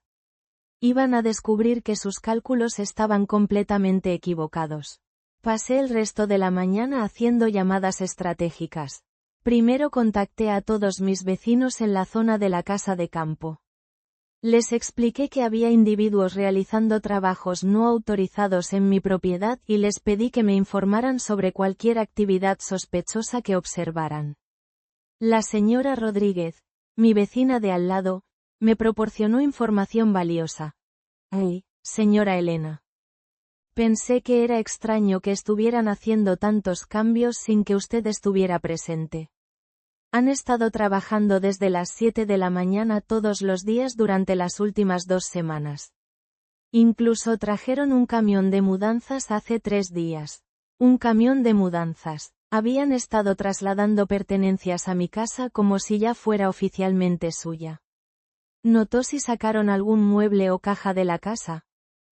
Speaker 1: Iban a descubrir que sus cálculos estaban completamente equivocados. Pasé el resto de la mañana haciendo llamadas estratégicas. Primero contacté a todos mis vecinos en la zona de la casa de campo. Les expliqué que había individuos realizando trabajos no autorizados en mi propiedad y les pedí que me informaran sobre cualquier actividad sospechosa que observaran. La señora Rodríguez, mi vecina de al lado, me proporcionó información valiosa. ¡Ay, señora Elena! Pensé que era extraño que estuvieran haciendo tantos cambios sin que usted estuviera presente. Han estado trabajando desde las 7 de la mañana todos los días durante las últimas 2 semanas. Incluso trajeron un camión de mudanzas hace 3 días. Un camión de mudanzas. Habían estado trasladando pertenencias a mi casa como si ya fuera oficialmente suya. ¿Notó si sacaron algún mueble o caja de la casa?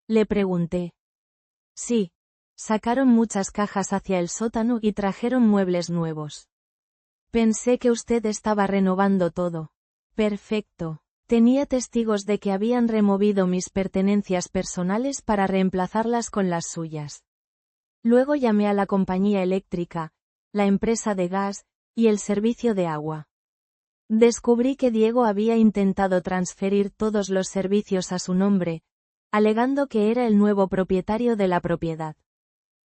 Speaker 1: Le pregunté. Sí. Sacaron muchas cajas hacia el sótano y trajeron muebles nuevos. Pensé que usted estaba renovando todo. Perfecto. Tenía testigos de que habían removido mis pertenencias personales para reemplazarlas con las suyas. Luego llamé a la compañía eléctrica, la empresa de gas, y el servicio de agua. Descubrí que Diego había intentado transferir todos los servicios a su nombre, alegando que era el nuevo propietario de la propiedad.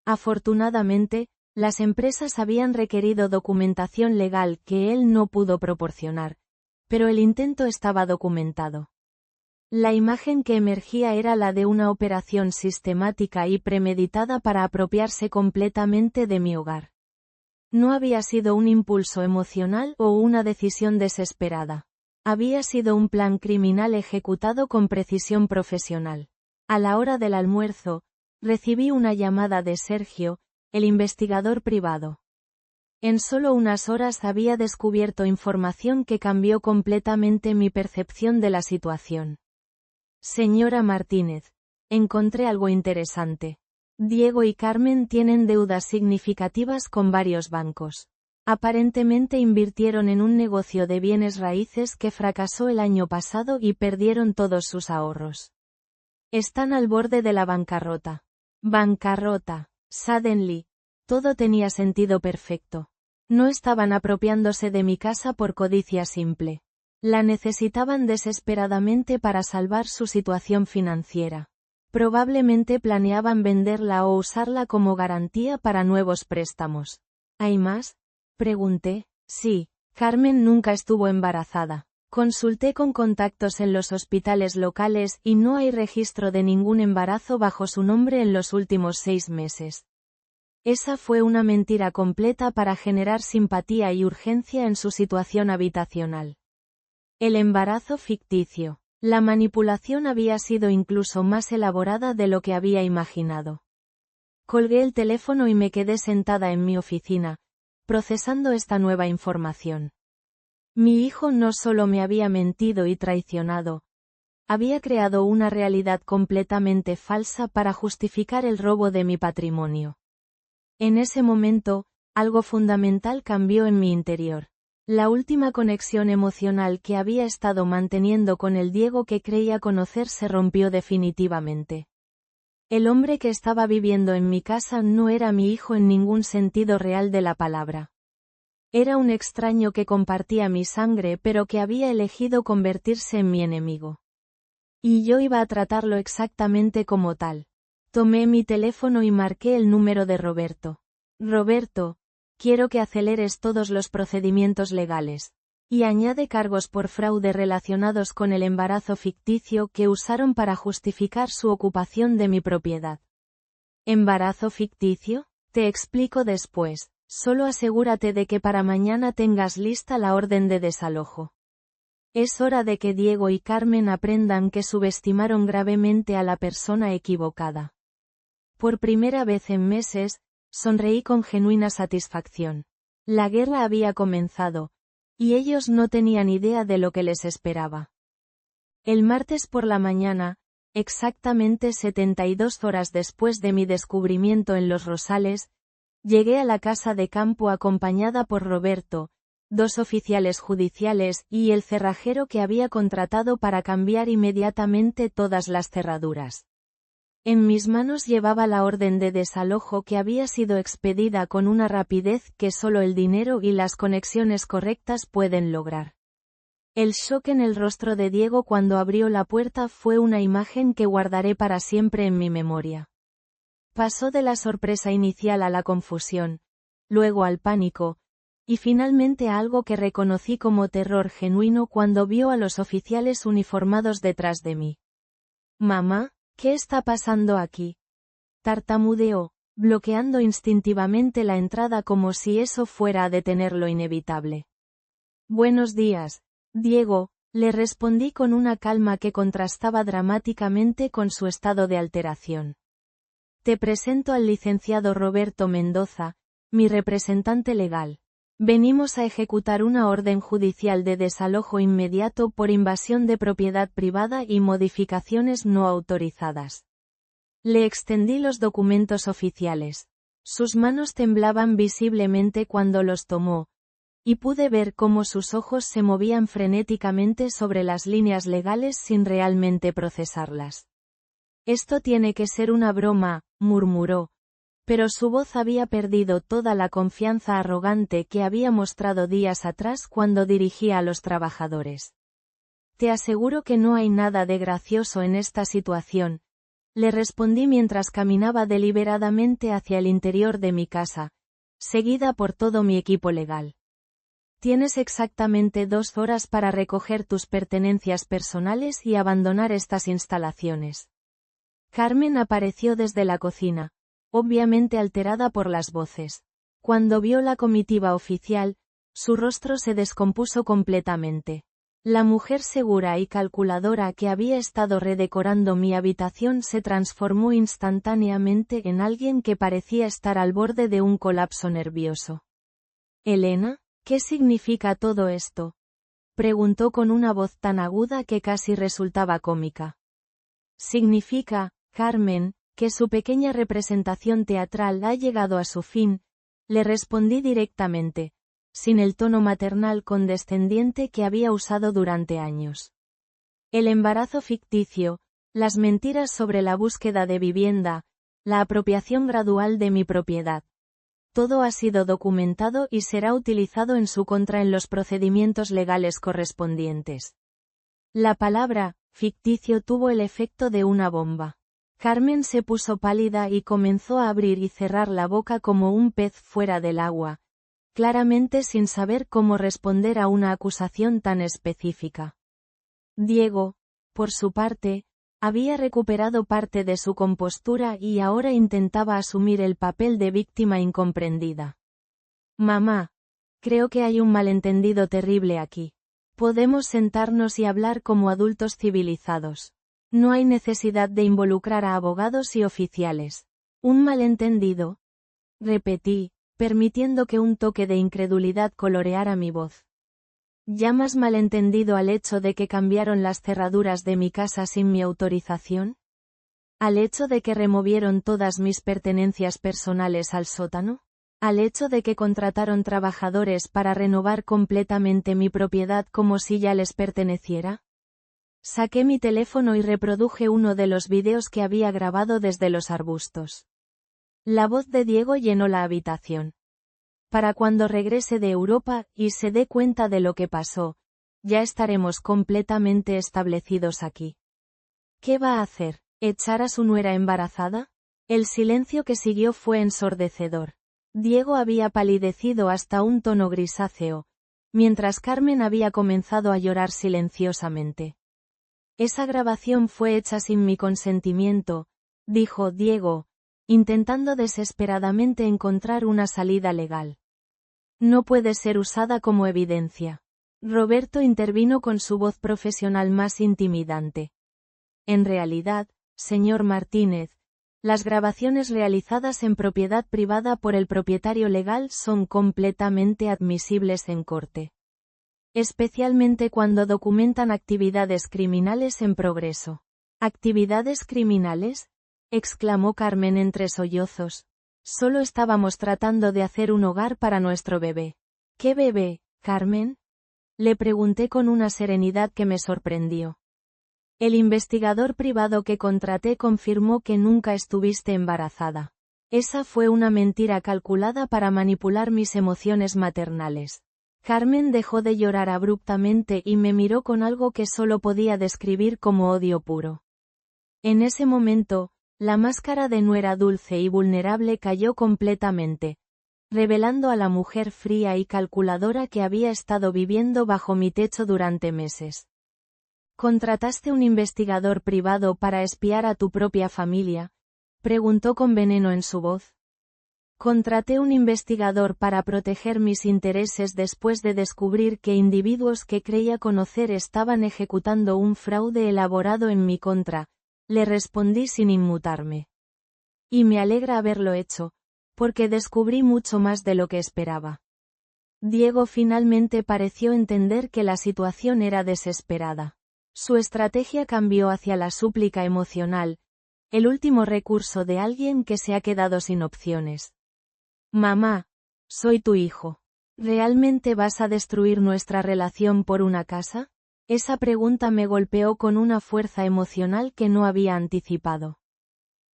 Speaker 1: Afortunadamente, las empresas habían requerido documentación legal que él no pudo proporcionar, pero el intento estaba documentado. La imagen que emergía era la de una operación sistemática y premeditada para apropiarse completamente de mi hogar. No había sido un impulso emocional o una decisión desesperada. Había sido un plan criminal ejecutado con precisión profesional. A la hora del almuerzo, recibí una llamada de Sergio, el investigador privado. En solo unas horas había descubierto información que cambió completamente mi percepción de la situación. Señora Martínez, encontré algo interesante. Diego y Carmen tienen deudas significativas con varios bancos. Aparentemente invirtieron en un negocio de bienes raíces que fracasó el año pasado y perdieron todos sus ahorros. Están al borde de la bancarrota. Bancarrota. Suddenly. Todo tenía sentido perfecto. No estaban apropiándose de mi casa por codicia simple. La necesitaban desesperadamente para salvar su situación financiera. Probablemente planeaban venderla o usarla como garantía para nuevos préstamos. ¿Hay más? Pregunté. Sí, Carmen nunca estuvo embarazada. Consulté con contactos en los hospitales locales y no hay registro de ningún embarazo bajo su nombre en los últimos 6 meses. Esa fue una mentira completa para generar simpatía y urgencia en su situación habitacional. El embarazo ficticio. La manipulación había sido incluso más elaborada de lo que había imaginado. Colgué el teléfono y me quedé sentada en mi oficina, procesando esta nueva información. Mi hijo no solo me había mentido y traicionado, Había creado una realidad completamente falsa para justificar el robo de mi patrimonio. En ese momento, algo fundamental cambió en mi interior. La última conexión emocional que había estado manteniendo con el Diego que creía conocer se rompió definitivamente. El hombre que estaba viviendo en mi casa no era mi hijo en ningún sentido real de la palabra. Era un extraño que compartía mi sangre pero que había elegido convertirse en mi enemigo. Y yo iba a tratarlo exactamente como tal. Tomé mi teléfono y marqué el número de Roberto. Roberto, quiero que aceleres todos los procedimientos legales. Y añade cargos por fraude relacionados con el embarazo ficticio que usaron para justificar su ocupación de mi propiedad. ¿Embarazo ficticio? Te explico después, solo asegúrate de que para mañana tengas lista la orden de desalojo. Es hora de que Diego y Carmen aprendan que subestimaron gravemente a la persona equivocada. Por primera vez en meses, sonreí con genuina satisfacción. La guerra había comenzado, y ellos no tenían idea de lo que les esperaba. El martes por la mañana, exactamente 72 horas después de mi descubrimiento en Los Rosales, llegué a la casa de campo acompañada por Roberto, 2 oficiales judiciales y el cerrajero que había contratado para cambiar inmediatamente todas las cerraduras. En mis manos llevaba la orden de desalojo que había sido expedida con una rapidez que solo el dinero y las conexiones correctas pueden lograr. El shock en el rostro de Diego cuando abrió la puerta fue una imagen que guardaré para siempre en mi memoria. Pasó de la sorpresa inicial a la confusión, luego al pánico, y finalmente a algo que reconocí como terror genuino cuando vio a los oficiales uniformados detrás de mí. «Mamá, ¿qué está pasando aquí?», tartamudeó, bloqueando instintivamente la entrada como si eso fuera a detener lo inevitable. «Buenos días, Diego», le respondí con una calma que contrastaba dramáticamente con su estado de alteración. «Te presento al licenciado Roberto Mendoza, mi representante legal. Venimos a ejecutar una orden judicial de desalojo inmediato por invasión de propiedad privada y modificaciones no autorizadas». Le extendí los documentos oficiales. Sus manos temblaban visiblemente cuando los tomó, y pude ver cómo sus ojos se movían frenéticamente sobre las líneas legales sin realmente procesarlas. «Esto tiene que ser una broma», murmuró, pero su voz había perdido toda la confianza arrogante que había mostrado días atrás cuando dirigía a los trabajadores. «Te aseguro que no hay nada de gracioso en esta situación», le respondí mientras caminaba deliberadamente hacia el interior de mi casa, seguida por todo mi equipo legal. «Tienes exactamente 2 horas para recoger tus pertenencias personales y abandonar estas instalaciones». Carmen apareció desde la cocina, obviamente alterada por las voces. Cuando vio la comitiva oficial, su rostro se descompuso completamente. La mujer segura y calculadora que había estado redecorando mi habitación se transformó instantáneamente en alguien que parecía estar al borde de un colapso nervioso. «Elena, ¿qué significa todo esto?», preguntó con una voz tan aguda que casi resultaba cómica. «Significa, Carmen, que su pequeña representación teatral ha llegado a su fin», le respondí directamente, sin el tono maternal condescendiente que había usado durante años. «El embarazo ficticio, las mentiras sobre la búsqueda de vivienda, la apropiación gradual de mi propiedad. Todo ha sido documentado y será utilizado en su contra en los procedimientos legales correspondientes». La palabra «ficticio» tuvo el efecto de una bomba. Carmen se puso pálida y comenzó a abrir y cerrar la boca como un pez fuera del agua, claramente sin saber cómo responder a una acusación tan específica. Diego, por su parte, había recuperado parte de su compostura y ahora intentaba asumir el papel de víctima incomprendida. «Mamá, creo que hay un malentendido terrible aquí. Podemos sentarnos y hablar como adultos civilizados. No hay necesidad de involucrar a abogados y oficiales». «¿Un malentendido?», repetí, permitiendo que un toque de incredulidad coloreara mi voz. ¿Llamas malentendido al hecho de que cambiaron las cerraduras de mi casa sin mi autorización? ¿Al hecho de que removieron todas mis pertenencias personales al sótano? ¿Al hecho de que contrataron trabajadores para renovar completamente mi propiedad como si ya les perteneciera? Saqué mi teléfono y reproduje uno de los videos que había grabado desde los arbustos. La voz de Diego llenó la habitación. Para cuando regrese de Europa y se dé cuenta de lo que pasó, ya estaremos completamente establecidos aquí. ¿Qué va a hacer? ¿Echar a su nuera embarazada? El silencio que siguió fue ensordecedor. Diego había palidecido hasta un tono grisáceo, mientras Carmen había comenzado a llorar silenciosamente. Esa grabación fue hecha sin mi consentimiento, dijo Diego, intentando desesperadamente encontrar una salida legal. No puede ser usada como evidencia. Roberto intervino con su voz profesional más intimidante. En realidad, señor Martínez, las grabaciones realizadas en propiedad privada por el propietario legal son completamente admisibles en corte. Especialmente cuando documentan actividades criminales en progreso. ¿Actividades criminales?, exclamó Carmen entre sollozos. Solo estábamos tratando de hacer un hogar para nuestro bebé. ¿Qué bebé, Carmen?, le pregunté con una serenidad que me sorprendió. El investigador privado que contraté confirmó que nunca estuviste embarazada. Esa fue una mentira calculada para manipular mis emociones maternales. Carmen dejó de llorar abruptamente y me miró con algo que solo podía describir como odio puro. En ese momento, la máscara de nuera dulce y vulnerable cayó completamente, revelando a la mujer fría y calculadora que había estado viviendo bajo mi techo durante meses. ¿Contrataste un investigador privado para espiar a tu propia familia?, preguntó con veneno en su voz. Contraté un investigador para proteger mis intereses después de descubrir que individuos que creía conocer estaban ejecutando un fraude elaborado en mi contra, le respondí sin inmutarme. Y me alegra haberlo hecho, porque descubrí mucho más de lo que esperaba. Diego finalmente pareció entender que la situación era desesperada. Su estrategia cambió hacia la súplica emocional, el último recurso de alguien que se ha quedado sin opciones. Mamá, soy tu hijo. ¿Realmente vas a destruir nuestra relación por una casa? Esa pregunta me golpeó con una fuerza emocional que no había anticipado.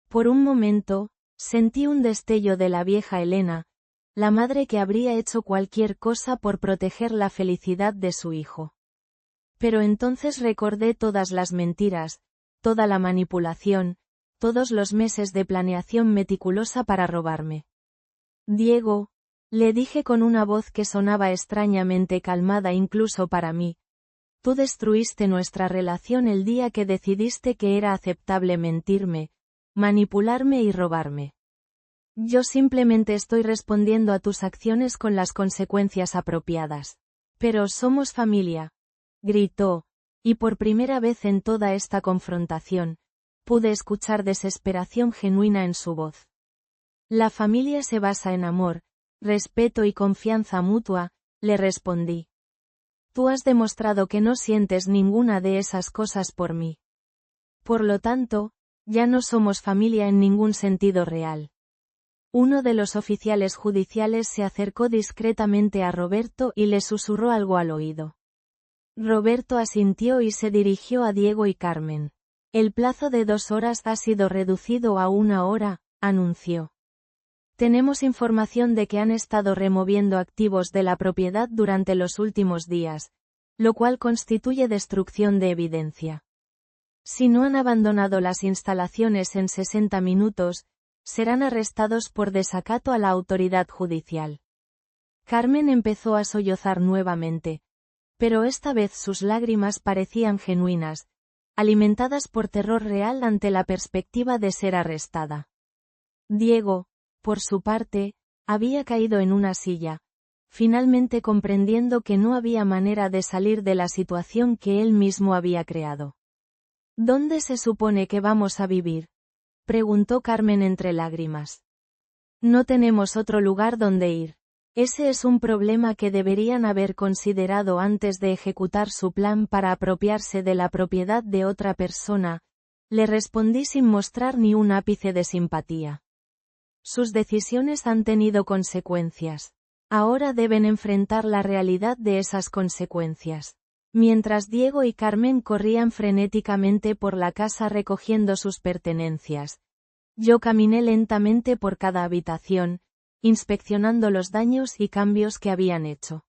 Speaker 1: Por un momento, sentí un destello de la vieja Elena, la madre que habría hecho cualquier cosa por proteger la felicidad de su hijo. Pero entonces recordé todas las mentiras, toda la manipulación, todos los meses de planeación meticulosa para robarme. Diego, le dije con una voz que sonaba extrañamente calmada incluso para mí, tú destruiste nuestra relación el día que decidiste que era aceptable mentirme, manipularme y robarme. Yo simplemente estoy respondiendo a tus acciones con las consecuencias apropiadas. Pero somos familia, gritó, y por primera vez en toda esta confrontación, pude escuchar desesperación genuina en su voz. La familia se basa en amor, respeto y confianza mutua, le respondí. Tú has demostrado que no sientes ninguna de esas cosas por mí. Por lo tanto, ya no somos familia en ningún sentido real. Uno de los oficiales judiciales se acercó discretamente a Roberto y le susurró algo al oído. Roberto asintió y se dirigió a Diego y Carmen. El plazo de 2 horas ha sido reducido a 1 hora, anunció. Tenemos información de que han estado removiendo activos de la propiedad durante los últimos días, lo cual constituye destrucción de evidencia. Si no han abandonado las instalaciones en 60 minutos, serán arrestados por desacato a la autoridad judicial. Carmen empezó a sollozar nuevamente, pero esta vez sus lágrimas parecían genuinas, alimentadas por terror real ante la perspectiva de ser arrestada. Diego, por su parte, había caído en una silla, finalmente comprendiendo que no había manera de salir de la situación que él mismo había creado. ¿Dónde se supone que vamos a vivir?, preguntó Carmen entre lágrimas. No tenemos otro lugar donde ir. Ese es un problema que deberían haber considerado antes de ejecutar su plan para apropiarse de la propiedad de otra persona, le respondí sin mostrar ni un ápice de simpatía. Sus decisiones han tenido consecuencias. Ahora deben enfrentar la realidad de esas consecuencias. Mientras Diego y Carmen corrían frenéticamente por la casa recogiendo sus pertenencias, yo caminé lentamente por cada habitación, inspeccionando los daños y cambios que habían hecho.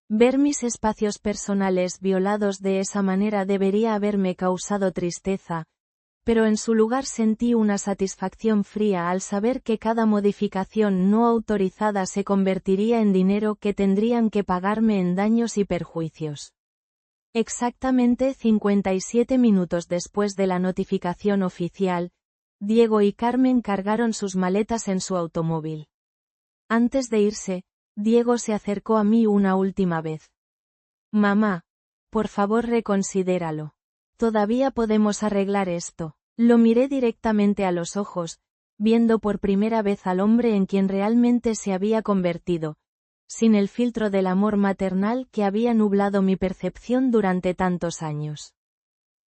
Speaker 1: Ver mis espacios personales violados de esa manera debería haberme causado tristeza, pero en su lugar sentí una satisfacción fría al saber que cada modificación no autorizada se convertiría en dinero que tendrían que pagarme en daños y perjuicios. Exactamente 57 minutos después de la notificación oficial, Diego y Carmen cargaron sus maletas en su automóvil. Antes de irse, Diego se acercó a mí una última vez. Mamá, por favor reconsidéralo. Todavía podemos arreglar esto. Lo miré directamente a los ojos, viendo por primera vez al hombre en quien realmente se había convertido, sin el filtro del amor maternal que había nublado mi percepción durante tantos años.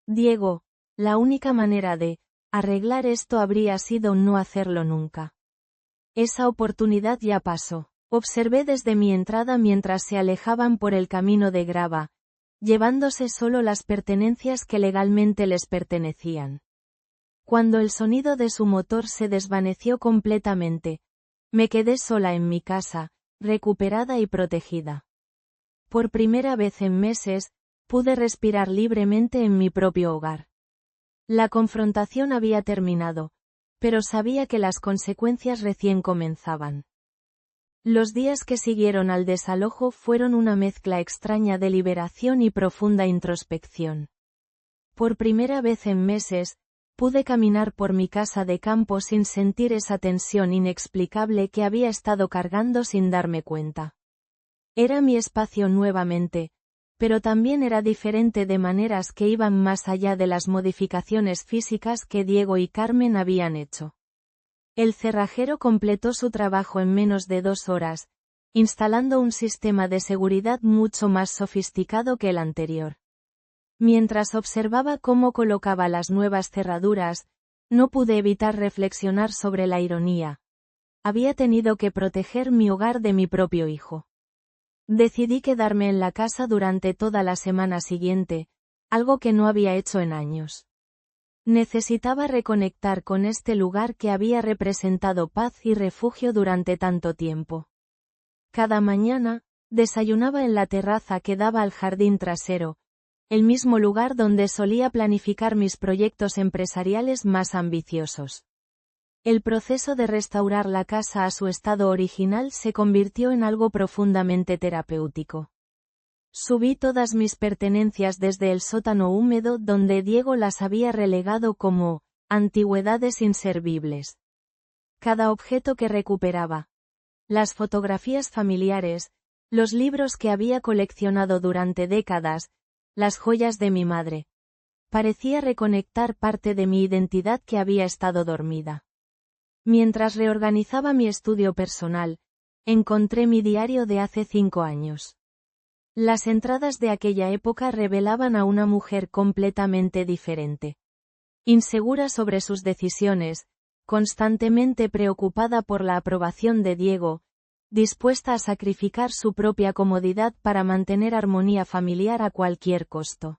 Speaker 1: Diego, la única manera de arreglar esto habría sido no hacerlo nunca. Esa oportunidad ya pasó. Observé desde mi entrada mientras se alejaban por el camino de grava, llevándose solo las pertenencias que legalmente les pertenecían. Cuando el sonido de su motor se desvaneció completamente, me quedé sola en mi casa, recuperada y protegida. Por primera vez en meses, pude respirar libremente en mi propio hogar. La confrontación había terminado, pero sabía que las consecuencias recién comenzaban. Los días que siguieron al desalojo fueron una mezcla extraña de liberación y profunda introspección. Por primera vez en meses, pude caminar por mi casa de campo sin sentir esa tensión inexplicable que había estado cargando sin darme cuenta. Era mi espacio nuevamente, pero también era diferente de maneras que iban más allá de las modificaciones físicas que Diego y Carmen habían hecho. El cerrajero completó su trabajo en menos de 2 horas, instalando un sistema de seguridad mucho más sofisticado que el anterior. Mientras observaba cómo colocaba las nuevas cerraduras, no pude evitar reflexionar sobre la ironía. Había tenido que proteger mi hogar de mi propio hijo. Decidí quedarme en la casa durante toda la semana siguiente, algo que no había hecho en años. Necesitaba reconectar con este lugar que había representado paz y refugio durante tanto tiempo. Cada mañana, desayunaba en la terraza que daba al jardín trasero, el mismo lugar donde solía planificar mis proyectos empresariales más ambiciosos. El proceso de restaurar la casa a su estado original se convirtió en algo profundamente terapéutico. Subí todas mis pertenencias desde el sótano húmedo donde Diego las había relegado como antigüedades inservibles. Cada objeto que recuperaba, las fotografías familiares, los libros que había coleccionado durante décadas, las joyas de mi madre, parecía reconectar parte de mi identidad que había estado dormida. Mientras reorganizaba mi estudio personal, encontré mi diario de hace 5 años. Las entradas de aquella época revelaban a una mujer completamente diferente. Insegura sobre sus decisiones, constantemente preocupada por la aprobación de Diego, dispuesta a sacrificar su propia comodidad para mantener armonía familiar a cualquier costo.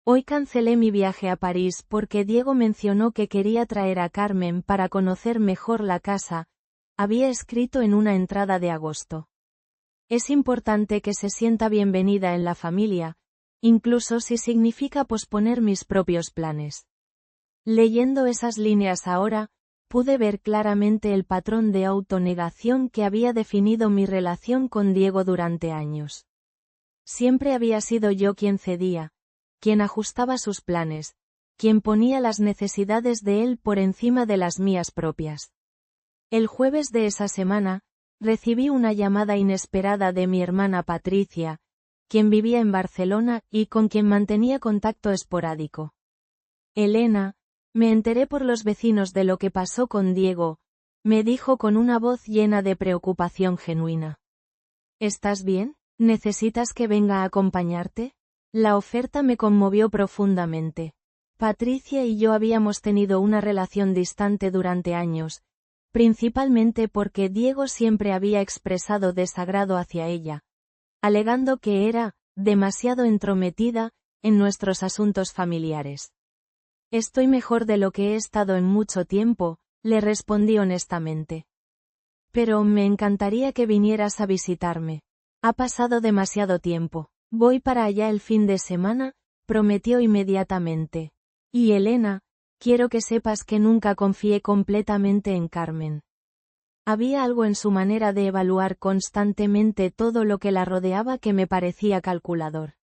Speaker 1: Hoy cancelé mi viaje a París porque Diego mencionó que quería traer a Carmen para conocer mejor la casa, había escrito en una entrada de agosto. Es importante que se sienta bienvenida en la familia, incluso si significa posponer mis propios planes. Leyendo esas líneas ahora, pude ver claramente el patrón de autonegación que había definido mi relación con Diego durante años. Siempre había sido yo quien cedía, quien ajustaba sus planes, quien ponía las necesidades de él por encima de las mías propias. El jueves de esa semana, recibí una llamada inesperada de mi hermana Patricia, quien vivía en Barcelona y con quien mantenía contacto esporádico. Elena, me enteré por los vecinos de lo que pasó con Diego, me dijo con una voz llena de preocupación genuina. ¿Estás bien? ¿Necesitas que venga a acompañarte? La oferta me conmovió profundamente. Patricia y yo habíamos tenido una relación distante durante años, principalmente porque Diego siempre había expresado desagrado hacia ella, alegando que era demasiado entrometida en nuestros asuntos familiares. Estoy mejor de lo que he estado en mucho tiempo, le respondí honestamente. Pero me encantaría que vinieras a visitarme. Ha pasado demasiado tiempo. Voy para allá el fin de semana, prometió inmediatamente. Y Elena, quiero que sepas que nunca confié completamente en Carmen. Había algo en su manera de evaluar constantemente todo lo que la rodeaba que me parecía calculador.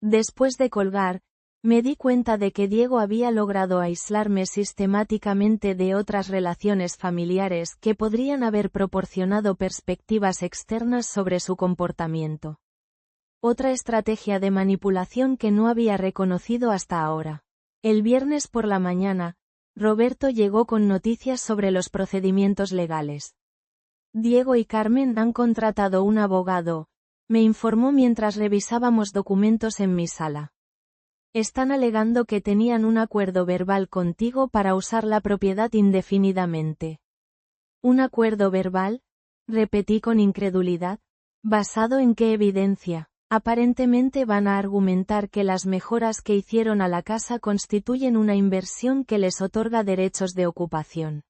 Speaker 1: Después de colgar, me di cuenta de que Diego había logrado aislarme sistemáticamente de otras relaciones familiares que podrían haber proporcionado perspectivas externas sobre su comportamiento. Otra estrategia de manipulación que no había reconocido hasta ahora. El viernes por la mañana, Roberto llegó con noticias sobre los procedimientos legales. Diego y Carmen han contratado un abogado, me informó mientras revisábamos documentos en mi sala. Están alegando que tenían un acuerdo verbal contigo para usar la propiedad indefinidamente. ¿Un acuerdo verbal? Repetí con incredulidad. ¿Basado en qué evidencia? Aparentemente van a argumentar que las mejoras que hicieron a la casa constituyen una inversión que les otorga derechos de ocupación.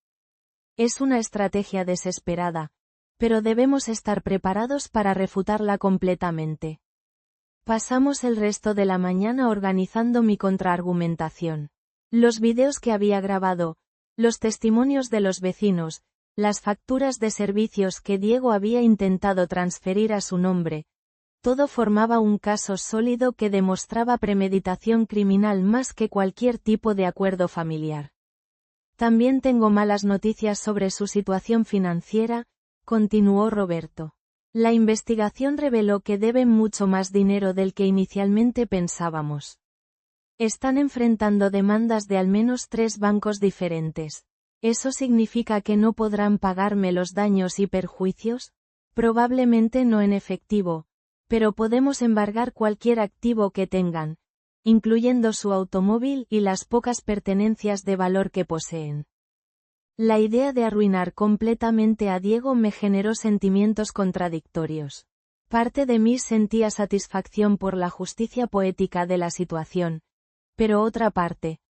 Speaker 1: Es una estrategia desesperada, pero debemos estar preparados para refutarla completamente. Pasamos el resto de la mañana organizando mi contraargumentación. Los videos que había grabado, los testimonios de los vecinos, las facturas de servicios que Diego había intentado transferir a su nombre, todo formaba un caso sólido que demostraba premeditación criminal más que cualquier tipo de acuerdo familiar. También tengo malas noticias sobre su situación financiera, continuó Roberto. La investigación reveló que deben mucho más dinero del que inicialmente pensábamos. Están enfrentando demandas de al menos 3 bancos diferentes. ¿Eso significa que no podrán pagarme los daños y perjuicios? Probablemente no en efectivo, pero podemos embargar cualquier activo que tengan, incluyendo su automóvil y las pocas pertenencias de valor que poseen. La idea de arruinar completamente a Diego me generó sentimientos contradictorios. Parte de mí sentía satisfacción por la justicia poética de la situación, pero otra parte,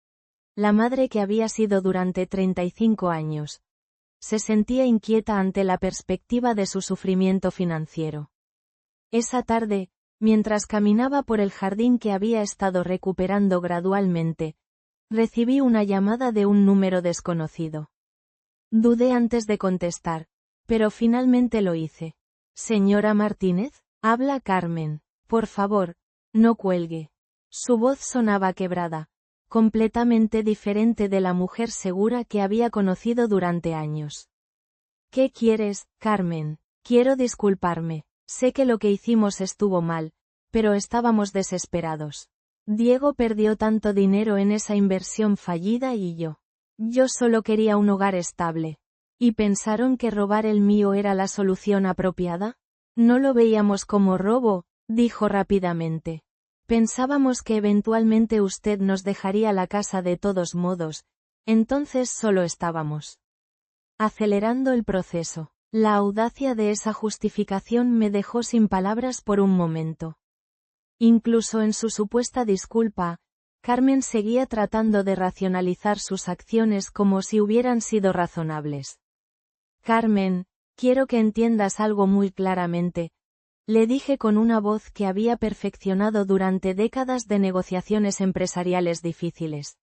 Speaker 1: la madre que había sido durante 35 años, se sentía inquieta ante la perspectiva de su sufrimiento financiero. Esa tarde, mientras caminaba por el jardín que había estado recuperando gradualmente, recibí una llamada de un número desconocido. Dudé antes de contestar, pero finalmente lo hice. Señora Martínez, habla Carmen. Por favor, no cuelgue. Su voz sonaba quebrada, completamente diferente de la mujer segura que había conocido durante años. ¿Qué quieres, Carmen? Quiero disculparme. Sé que lo que hicimos estuvo mal, pero estábamos desesperados. Diego perdió tanto dinero en esa inversión fallida y yo solo quería un hogar estable. ¿Y pensaron que robar el mío era la solución apropiada? No lo veíamos como robo, dijo rápidamente. Pensábamos que eventualmente usted nos dejaría la casa de todos modos, entonces solo estábamos acelerando el proceso. La audacia de esa justificación me dejó sin palabras por un momento. Incluso en su supuesta disculpa, Carmen seguía tratando de racionalizar sus acciones como si hubieran sido razonables. Carmen, quiero que entiendas algo muy claramente, le dije con una voz que había perfeccionado durante décadas de negociaciones empresariales difíciles.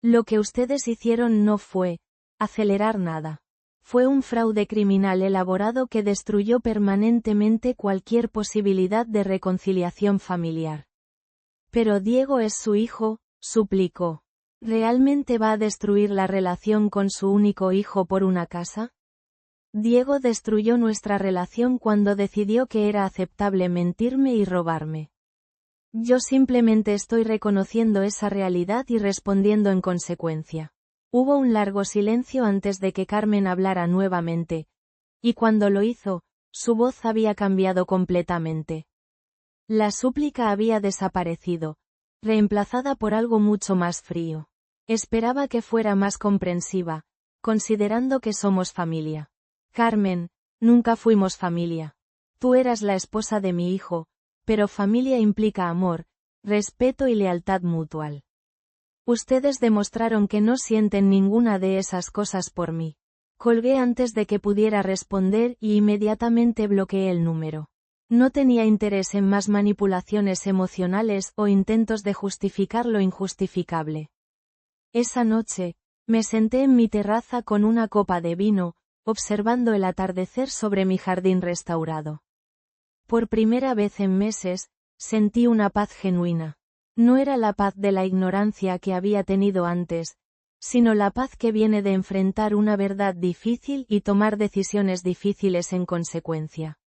Speaker 1: Lo que ustedes hicieron no fue acelerar nada. Fue un fraude criminal elaborado que destruyó permanentemente cualquier posibilidad de reconciliación familiar. Pero Diego es su hijo, suplicó. ¿Realmente va a destruir la relación con su único hijo por una casa? Diego destruyó nuestra relación cuando decidió que era aceptable mentirme y robarme. Yo simplemente estoy reconociendo esa realidad y respondiendo en consecuencia. Hubo un largo silencio antes de que Carmen hablara nuevamente, y cuando lo hizo, Su voz había cambiado completamente. La súplica había desaparecido, reemplazada por algo mucho más frío. Esperaba que fuera más comprensiva, considerando que somos familia. Carmen, nunca fuimos familia. Tú eras la esposa de mi hijo, pero familia implica amor, respeto y lealtad mutual. Ustedes demostraron que no sienten ninguna de esas cosas por mí. Colgué antes de que pudiera responder y inmediatamente bloqueé el número. No tenía interés en más manipulaciones emocionales o intentos de justificar lo injustificable. Esa noche, me senté en mi terraza con una copa de vino, observando el atardecer sobre mi jardín restaurado. Por primera vez en meses, sentí una paz genuina. No era la paz de la ignorancia que había tenido antes, sino la paz que viene de enfrentar una verdad difícil y tomar decisiones difíciles en consecuencia.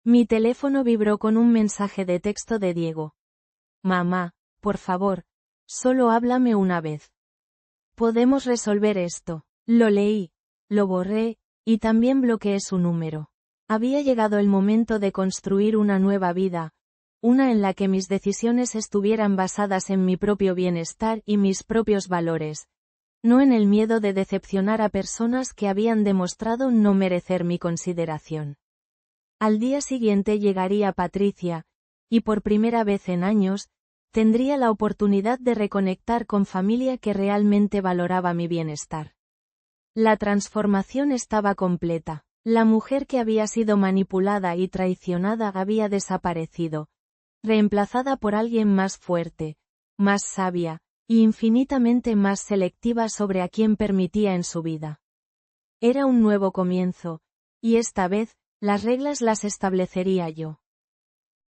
Speaker 1: Mi teléfono vibró con un mensaje de texto de Diego. Mamá, por favor, solo háblame una vez. Podemos resolver esto. Lo leí, lo borré, y también bloqueé su número. Había llegado el momento de construir una nueva vida, una en la que mis decisiones estuvieran basadas en mi propio bienestar y mis propios valores, no en el miedo de decepcionar a personas que habían demostrado no merecer mi consideración. Al día siguiente llegaría Patricia, y por primera vez en años, tendría la oportunidad de reconectar con familia que realmente valoraba mi bienestar. La transformación estaba completa. La mujer que había sido manipulada y traicionada había desaparecido, reemplazada por alguien más fuerte, más sabia, y infinitamente más selectiva sobre a quién permitía en su vida. Era un nuevo comienzo, y esta vez, las reglas las establecería yo.